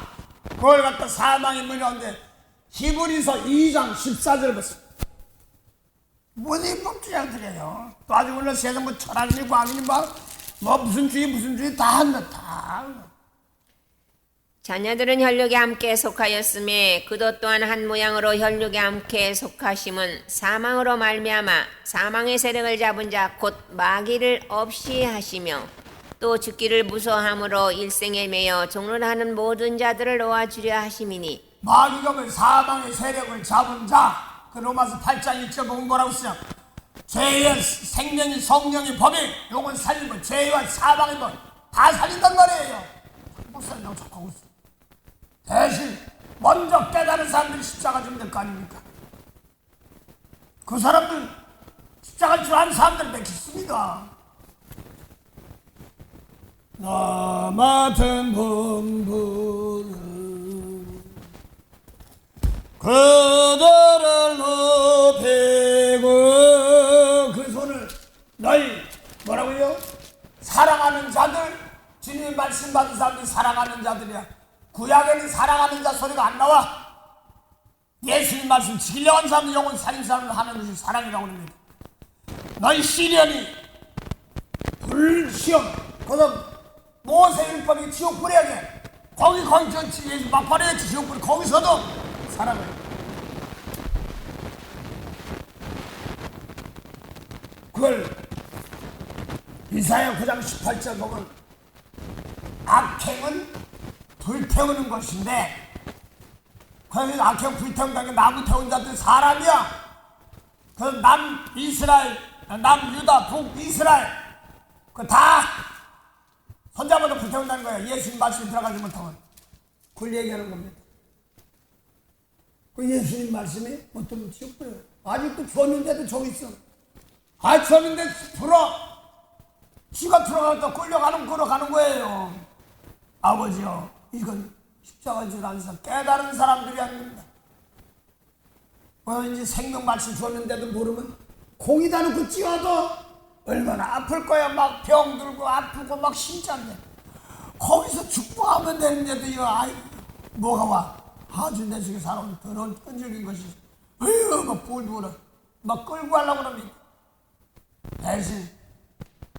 그걸 갖다 사망의 문이 오는데 히브리서 2장 14절을 보세요. 무슨 법주장들이에요. 또 아주 물론 세상 뭐 철학이니 과학이니 뭐 무슨 주의 다 한다. 다. 자녀들은 혈육에 함께 속하였음에 그도 또한 한 모양으로 혈육에 함께 속하심은 사망으로 말미암아 사망의 세력을 잡은 자 곧 마귀를 없이 하시며 또 죽기를 무서함으로 일생에 매여 종론하는 모든 자들을 놓아주려 하심이니. 마귀가 뭐 사망의 세력을 잡은 자. 그 로마서 8장 1절 보면 뭐라고 쓰냐? 죄의 생명이 성령이 법이 요건 살리고 죄와 사망의 법 다 살린단 말이에요. 못 살린다고 자꾸 하고 있어. 대신 먼저 깨달은 사람들이 십자가 좀 될 거 아닙니까? 그 사람들 십자가를 줄 아는 사람들 맺겠습니다. 나 맡은 분부는 그들을 높이고 그 손을 너희 뭐라고요? 사랑하는 자들. 주님의 말씀 받은 사람들이 사랑하는 자들이야. 구약에는 사랑하는 자 소리가 안 나와. 예수님 말씀 지키려고 하는 사람들 영혼 살린 사람을 하는 것이 사랑이라고 합니다. 너희 시련이 불시험 그래서 모세율법이 지옥불이야. 거기 예수 막판에 지옥불 거기서도 사랑을. 그걸 이사야 9장 18절 보면 악행은 불태우는 것인데 그래서 악행 불태운다는 게 나무 태운 자들이 사람이야. 그 남이스라엘, 남유다, 북이스라엘 그 다 손잡아도 불태운다는 거야. 예수님 말씀이 들어가지 못하면 그걸 얘기하는 겁니다. 그 예수님 말씀이 어떤 지옥불이에요. 아직도 주었는데도 저기 있어. 주었는데 지가 들어가서 끌어가는 거예요. 아버지요, 이건 십자가인 줄 아는 사람, 깨달은 사람들이 아닙니다. 이제 생명 말씀 주었는데도 모르면 공이다 놓고 찌워도 얼마나 아플 거야. 막 병 들고 아프고 막 심장데 거기서 축복하면 되는데도 이거 뭐가 와. 아주 내 속에 살아온 더러운 끈질긴 것이 막 불부러 막 끌고 하려고 합니다. 대신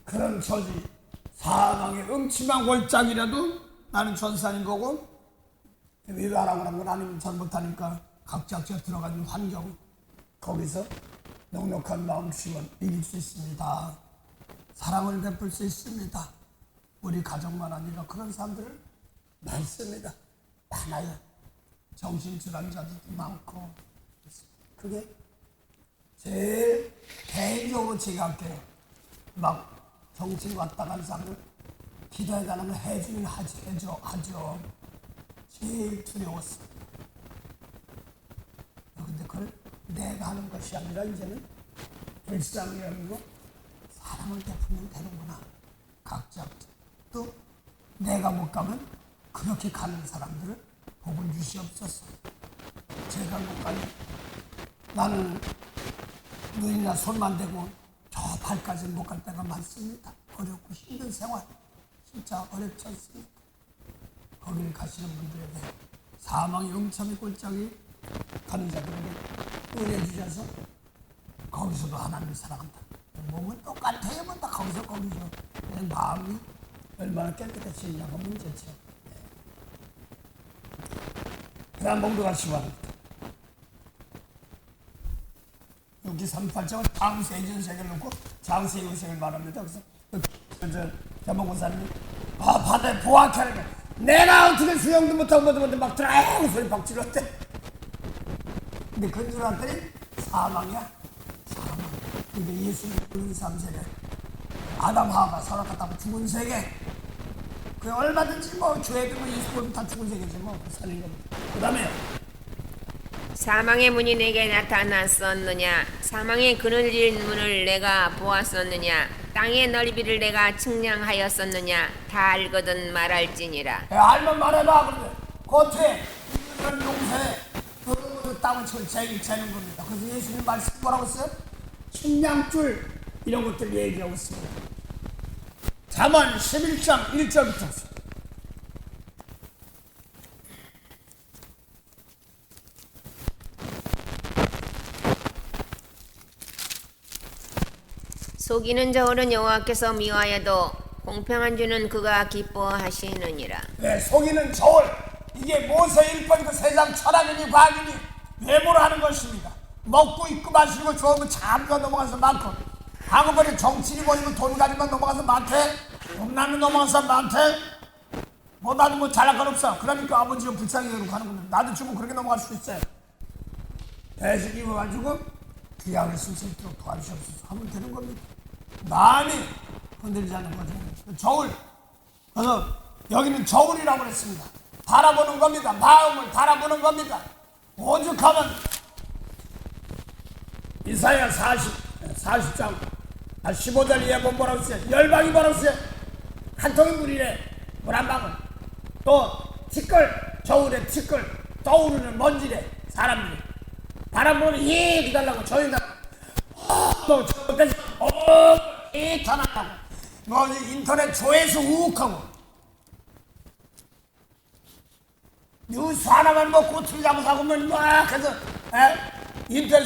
그런 처지 사망의 음침한 골짜기라도 나는 전사인 거고 위로하라고 하는 건 아니면 잘 못하니까 각자 들어가는 환경 거기서 넉넉한 마음씨만 이길 수 있습니다. 사랑을 베풀 수 있습니다. 우리 가정만 아니라 그런 사람들을 많습니다. 하나의 정신질환자들도 많고, 그게 제일 개인적으로 제가 할게요. 막 정신 왔다 간 사람을 기도해달라면 해주긴 하죠. 제일 두려웠어요. 근데 그걸 내가 하는 것이 아니라 이제는 일상이라는 사람을 베풀면 되는구나. 각자 또 내가 못 가면 그렇게 가는 사람들을 복을 주시옵소서. 제가 못 가면 나는 눈이나 손만 대고 저 발까지 못 갈 때가 많습니다. 어렵고 힘든 생활 진짜 어렵지 않습니까? 거기를 가시는 분들에게 사망의 음침의 꼴짝이 가는 자들에게 은혜 주셔서 거기서도 하나님을 사랑한다. 몸은 똑같아요. 뭐 다 거기서 그냥 마음이 얼마나 깨끗해지냐가 문제죠. 그다음 봉독하시기 바랍니다. 6기 38장은 장세전색을 놓고 장세윤색을 말합니다. 그래서 자몽고사님이 바다에 보악해 하는 거야. 내가 어떻게 수영도 못하고 뭐도 못해 막 드라이브 소리 막 질렀대. 근데 그 줄 알았더니 사망이야. 사망. 근데 예수님 3세계 아담 하와가 서로 갖다가 죽은 세계. 그 얼마든지 뭐 죄도 뭐 예수님 다 죽은 세계지 뭐 사는 겁니다. 그 다음에 사망의 문이 내게 나타났었느냐? 사망의 그늘진 문을 내가 보았었느냐? 땅의 넓이를 내가 측량하였었느냐? 다 알거든 말할지니라. 알면 말해봐. 그런데 겉에 이런 용서에 그 땅을 재는 겁니다. 그래서 예수님 말씀 뭐라고 했어요? 측량줄 이런 것들 얘기하고 있습니다. 잠언 11장 1절부터 속이는 저울은 여호와께서 미워하여도 공평한 주는 그가 기뻐하시느니라. 네, 속이는 저울 이게 모세 1번 그 세상 철학이니 과학이니 외모로 하는 것입니다. 먹고 입고 마시고 좋으면 잠깐 넘어가서 많고 한국은에 정치니 뭐이면 돈 가지면 넘어가서 많대. 용남이 넘어가서 많대. 뭐 나도 뭐 잘할 건 없어. 그러니까 아버지가 불쌍히 여기고 가는 겁니다. 나도 주고 그렇게 넘어갈 수 있어요. 대신 입어가지고 귀하게 쓸 수 있도록 도와주시옵소서 하면 되는 겁니다. 많이 흔들리지 않는 거죠. 저울. 그래서 여기는 저울이라고 그랬습니다. 바라보는 겁니다. 마음을 바라보는 겁니다. 오죽하면 이사야 40장 15절 이하에 보면 뭐라고 했어요? 열방이 뭐라고 했어요? 한 통의 물이래. 물 한 방울. 또 티끌 저울에 티끌 떠오르는 먼지래. 사람들이 바라보면 히 기다려고 저희가 또 저까지 타나고 뭐 인터넷 조회수 우욱하고 뉴스 하나만 뭐 고추 잡아사고면 막 해서 인터넷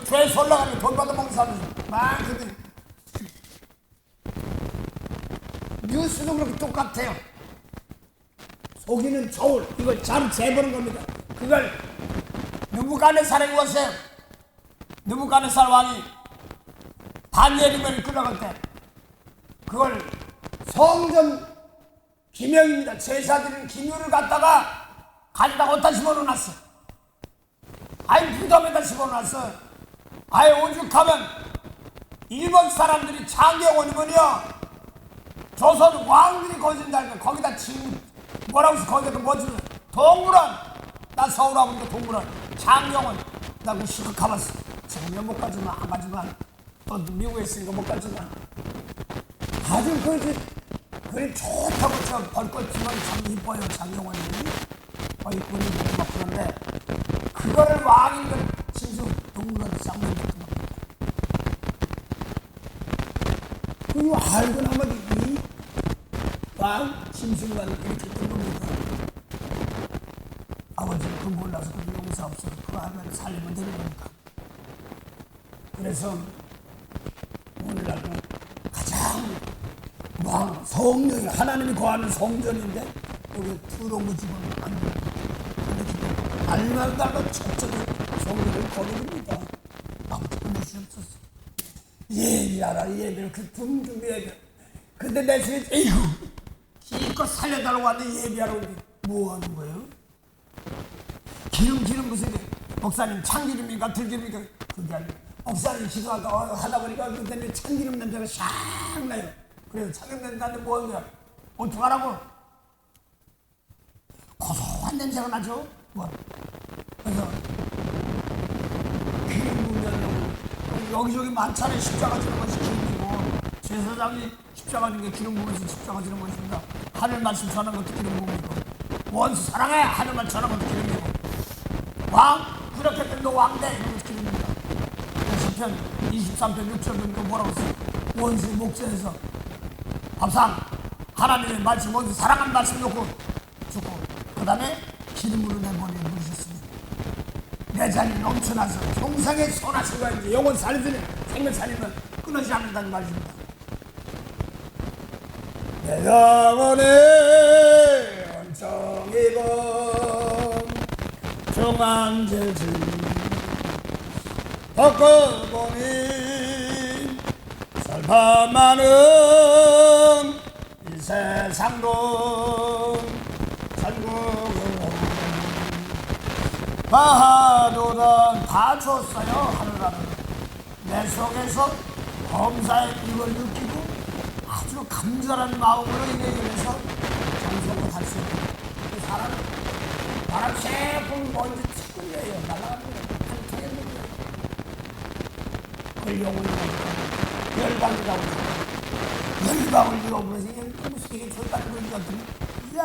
조회수 올라가면 돈 받아먹는 사람들 막 그들 뉴스도 그렇게 똑같아요. 속이는 저울 이걸 참 재보는 겁니다. 그걸 느부갓네살이 왔어요. 느부갓네살 왕이 다니엘이면 끌어갈 때 그걸 성전 기명입니다. 제사드린 기묘를 갖다가 가져다가 어디다 집어넣어놨어. 아이 무덤에다 집어넣어놨어. 아이 오죽하면 일본 사람들이 장경원이면요 조선 왕들이 거진다니까 거기다 뭐라고 해서 거기다 뭐지 동물원 나 서울 와보니까 동물원 장경원 나 그 시각 가봤어. 지금 못 가지만 안 가지만 또 미국에 있으니까 못 가지만 아주 그게 좋다고 저 벌꽃지만 참 이뻐요. 장경원이 이쁜이 막 그런데 그거를 왕인들 진수 동물원에 쌍문 같은 겁니다. 그거 알고 나면 이 왕 심승관 이렇게 뜬 겁니다. 아버지는 그 몰라서 그 용서 없어서 그거 하면 살리면 되는 거니까. 그래서 오늘날은 가장 왕 성령이 하나님이 거하는 성전인데 여기 두렁고 집어넣으면 안 돼요. 근데 지금 날마다 철저히 성령을 거두릅니다. 아버지 보내주셨었어. 예비하라 예비를 그 둥둥 예비. 근데 내 집에 에이구 기껏 살려달라고 하는데 예비하라고 하는데 뭐 하는 거예요? 기름 무슨 목사님 참기름입니까 들기름입니까? 그게 아니고 목사님 기도하다 보니까 그때 참기름 냄새가 샥 나요. 그래서 참기름 냄새 나는데 뭐 하는 거야? 어떡하라고? 고소한 냄새가 나죠? 뭐. 그래서 기름 부으면 여기저기 많잖아요. 십자가 지는 것이 기름이고 제사장이 십자가 지는 게 기름 부으면서 십자가 지는 것입니다. 하늘 말씀 전하는 것도 기름 부음이고 원수 사랑해 하늘 말씀 전하는 것도 기름이고 왕 그렇게 된 너 왕대 이런 것도 기름입니다. 시편 23편 6절도 뭐라고 했어요? 원수 목전에서 밥상 하나님의 말씀 원수 사랑하는 말씀 놓고 죽고 그 다음에 기름으로 내 머리에 부으셨습니다. 내 잔이 넘쳐나서 평생에 선하신 거야. 이제 영혼 살리더니 생명 살리면 끊어지지 않는다는 말입니다. 내 영혼의 언정이고 중앙재질 벚꽃봉이 살파많은 이 세상도 전국을 바하도는 다 줬어요. 하늘하늘 내 속에서 범사의 이걸 느끼고 아주 간절한 마음으로 이를 해서 정성을 할 수 있는 그 사람은 바람 쇠풍 먼지 찌끌려요. 날아갑니다. 한 통에 물려요. 그 영혼이 열방이라고 열방을 잃어버려서 무슨 이게 절반을 걸리가 야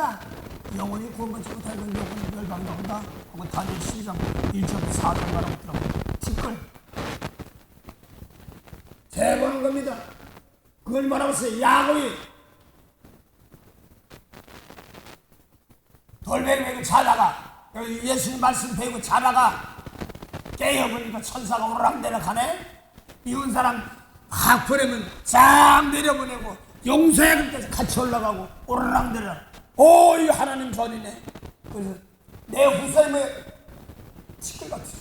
영혼이 구원 받지 못할 건 영혼이 열방이라고 한다 하고 다니엘 12장 1절 4절 말하고 있더라고요. 티끌 재보는 겁니다. 그걸 뭐라고 했어요? 야곱이 돌멩이 메고 자다가 예수님 말씀 배우고 자다가 깨어보니까 천사가 오르락내락 하네. 이혼 사람 확 보내면 싹 내려보내고 용서해 그때 같이 올라가고 오르락내락. 오, 이 하나님 전이네. 그래서 내 후손의 치킨같이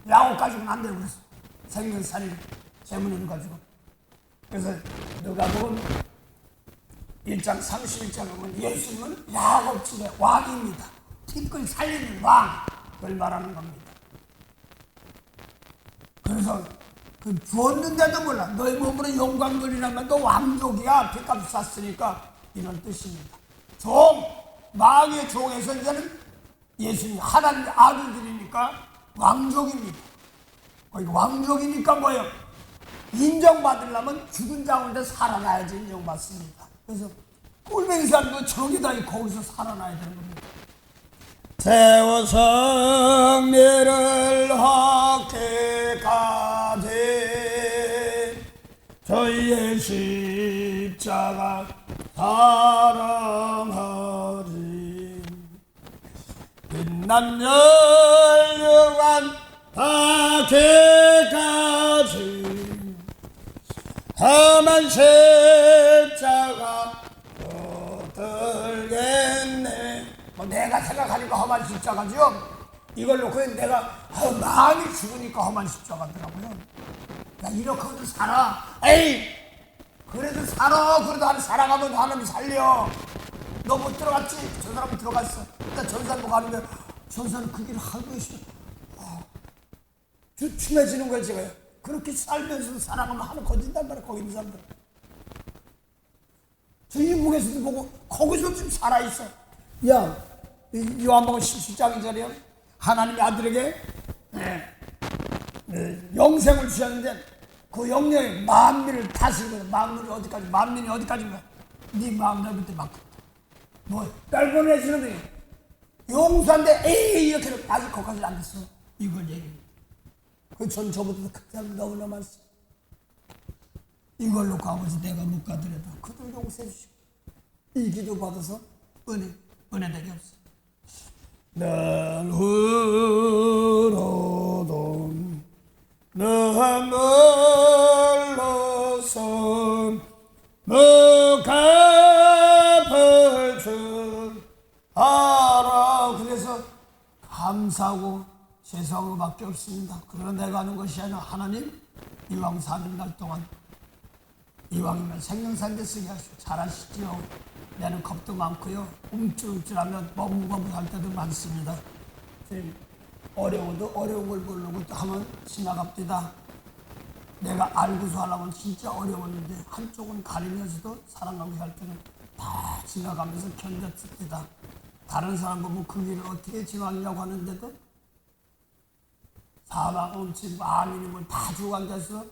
야곱 가지고는 안 되고 그랬어. 생명살인 재물을 가지고. 그래서 누가 보면 1장 31장에 보면 예수님은 야곱집의 왕입니다. 티끌 살리는 왕, 그걸 말하는 겁니다. 그래서 그 주었는데도 몰라. 너희 몸으로 영광 돌리라면 너 왕족이야. 핏값 쌌으니까 이런 뜻입니다. 종, 마귀의 종에서 이제는 예수님 하나님의 아들들이니까 왕족입니다. 왕족이니까 뭐예요? 인정받으려면 죽은 자 가운데 살아나야지 인정받습니다. 그래서 꼴뱅이 사람도 저기다 거기서 살아나야 되는 겁니다. 세워 성례를 하게 가되 저희의 십자가 사랑하리 빛난 열려간 하게까지 험한 십자가 들겠네. 뭐 내가 생각하니까 험한 십자가죠. 이걸 놓고 내가 마음이 죽으니까 험한 십자가더라고요. 야 이렇게도 살아. 에이 그래도 살아. 그래도 하나님 살아가면 하나님 살려. 너 못 들어갔지? 저 사람은 들어갔어. 일단 전산부 가는데 전사는 그 길을 하고 있어. 주춤해지는 거예요. 제가 그렇게 살면서 살아가면 하나 거진단 말이야. 거기 있는 사람들 저 인문에서도 보고 거기서 지금 살아있어. 야 요한복음 17장이잖아요. 하나님의 아들에게 영생을 주셨는데 그 영령이 만민을 다스리고 만민이 어디까지 만민이 어디까지인가 네 마음 내부터 막 뭐 떨궈내주는 거예요. 용서한데 에이 이렇게 아직 거기까지 안 됐어. 이걸 얘기합니다. 전 저보다 큰 사람 너무나 많았어. 이걸 놓고 아버지 내가 못 가더라도 그들 용서해 주시고 이 기도 받아서 은혜 되게 없어. 난 흐르도 난 멀러서 너가 갚을 줄 알아. 그래서 감사하고 죄송한 것밖에 없습니다. 그러나 내가 하는 것이 아니라 하나님 이왕 사는 날 동안 이왕이면 생명산대 쓰게 하시고 잘하시지요. 내는 겁도 많고요. 움찔움찔하면 머뭇머뭇할 때도 많습니다. 어려워도 어려운 걸 모르고 또 하면 지나갑니다. 내가 알고서 하려면 진짜 어려웠는데 한쪽은 가리면서도 사랑하고 할 때는 다 지나가면서 견뎠습니다. 다른 사람 보면 그 길을 어떻게 지나가려고 하는데도 사망, 음침, 암이님을 다 주고 앉아서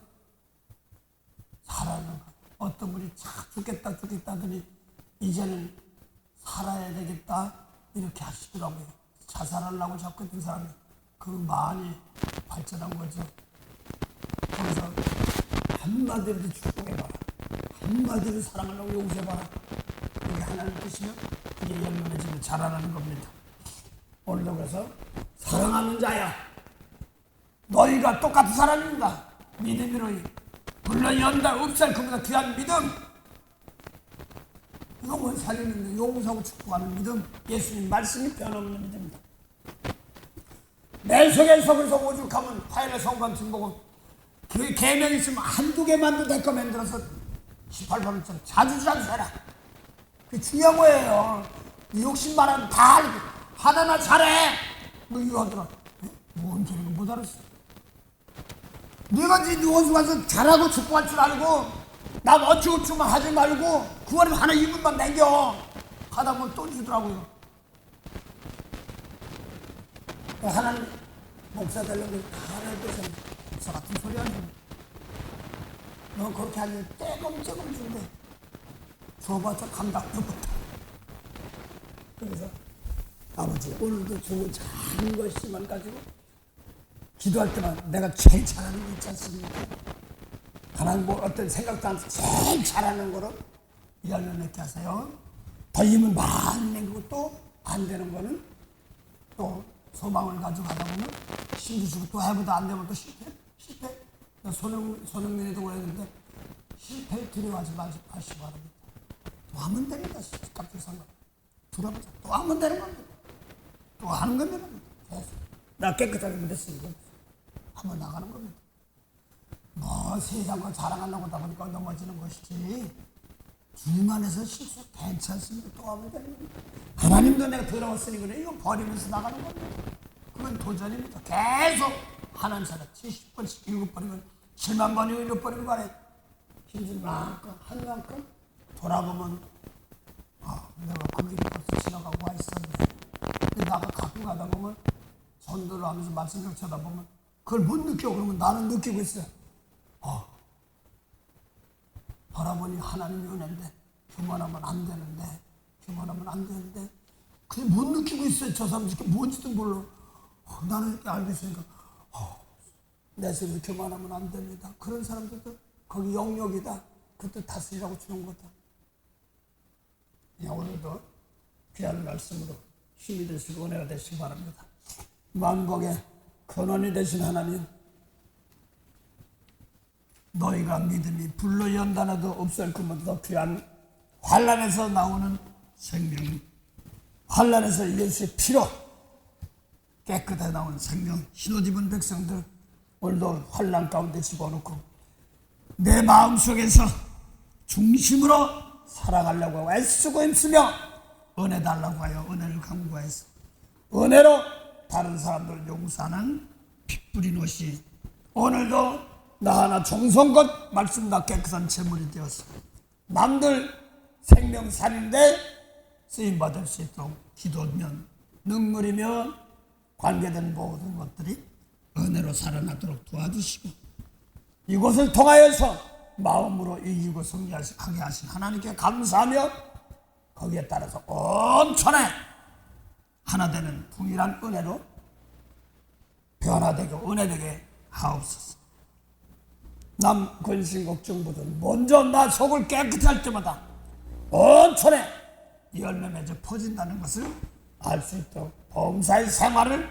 살아는 거. 어떤 분이 착 죽겠다 하더니 이제는 살아야 되겠다 이렇게 하시더라고요. 자살하려고 자꾸 했던 사람이 그 많이 발전한 거죠. 그래서 한마디로 축복해봐라. 한마디로 사랑하려고 용서해봐라. 이게 하나님 뜻이면 이게 열매맺으면 자라나는 겁니다. 오늘도 그래서 사랑하는 자야. 너희가 똑같은 사람입니다. 믿음으로 물론 연다 없살 그보다 귀한 믿음. 영원 살리는 용서하고 축복하는 믿음. 예수님 말씀이 변함없는 믿음입니다. 내 속에서 그래서 오죽하면 화요일에 성관 증보고 그 개명 있으면 한두 개만도 내 거 만들어서 18번처럼 자주 해라. 그게 중요한 거예요. 60만 원 다 알고 하나나 잘해. 뭐 이거 하더라. 뭔 소리가 못 알았어. 네가 이제 누워서 가서 잘하고 축복할 줄 알고 남 어찌어찌만 하지 말고 9월에 하나 2분만 남겨 하다 보면 또 주더라고요. 하나님 목사 되려고 다 알아서 목사 같은 소리 하는 너 그렇게 하면 떼검쩍을 준대. 줘봐서 감당도 못해. 그래서 아버지 오늘도 주고 작은 것만 가지고 기도할 때만 내가 제일 잘하는 거 있지 않습니까? 하나님 뭐 어떤 생각도 안 해서 제일 잘하는 거로 열매 맺게 하세요. 더 힘은 많이 내고 또 안 되는 거는 또 소망을 가지고 하다 보면 힘주시고 또 해보다 안 되면 또 실패. 손흥민이도 그랬는데 실패 두려워하지 마시기 바랍니다. 또 하면 됩니다. 갑자기 상관. 들어보자. 또 하면 되는 겁니다. 또 하는 겁니다. 계속. 나 깨끗하게 믿었으니까 한번 나가는 겁니다. 뭐 세상과 자랑하려고 하다 보니까 넘어지는 것이지 주님 안에서 실수 괜찮습니다. 또 하면 되는 겁니다. 하나님도 내가 더러웠으니 그래 이거 버리면서 나가는 겁니다. 그건 도전입니다. 계속 하나님 사람 70번씩 7번이면 7만 번이고 7번이고 간에 힘줄 만큼 한 만큼 돌아보면 내가 그 길이 벌써 지나가고 와 있었네. 근데 나가 갖고 가다 보면 전도를 하면서 말씀을 쳐다보면 그걸 못 느껴. 그러면 나는 느끼고 있어요. 바라보니 하나님의 은혜인데 교만하면 안 되는데 그게 못 느끼고 있어요. 저 사람 이렇게 뭔지도 몰라. 나는 이렇게 알고 있으니까 내 속에서 교만하면 안 됩니다. 그런 사람들도 거기 영역이다. 그것도 다스리라고 주는 거다. 오늘도 귀한 말씀으로 힘이 되시고 은혜가 되시기 바랍니다. 만국의 근원이 되신 하나님, 너희가 믿음이 불로 연단해도 없을 것보다 귀한 환난에서 나오는 생명, 환난에서 예수의 피로 깨끗하게 나온 생명, 흰옷 입은 백성들 오늘도 환난 가운데 집어넣고 내 마음속에서 중심으로 살아가려고 하고 애쓰고 힘쓰며 은혜 달라고 하여 은혜를 강구해서 은혜로 다른 사람들 용서하는 피 뿌린 옷이 오늘도 나 하나 정성껏 말씀과 깨끗한 제물이 되어서 남들 생명살인데 쓰임받을 수 있도록 기도면 눈물이며 관계된 모든 것들이 은혜로 살아나도록 도와주시고 이곳을 통하여서 마음으로 이기고 승리하게 하신 하나님께 감사하며 거기에 따라서 온천에 하나 되는 동일한 은혜로 변화되고 은혜되게 하옵소서. 남 근심 걱정보다 먼저 나 속을 깨끗이 할 때마다 온천에 열매 맺어 퍼진다는 것을 알 수 있도록 범사의 생활을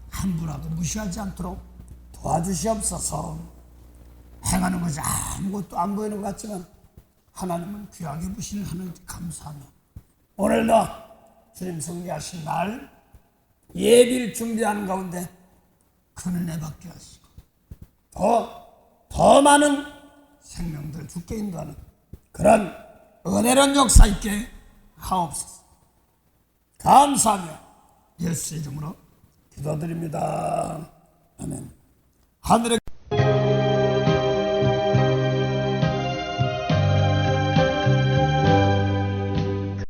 함부로도 무시하지 않도록 도와주시옵소서. 행하는 것이 아무것도 안 보이는 것 같지만 하나님은 귀하게 보시는 하나님께 감사하며 오늘도 주님 승리하신 날 예비를 준비하는 가운데 큰 은혜 받게 하시고 더 많은 생명들 죽게 인도하는 그런 은혜로운 역사 있게 하옵소서. 감사하며 예수 이름으로 기도드립니다. 아멘. 하늘의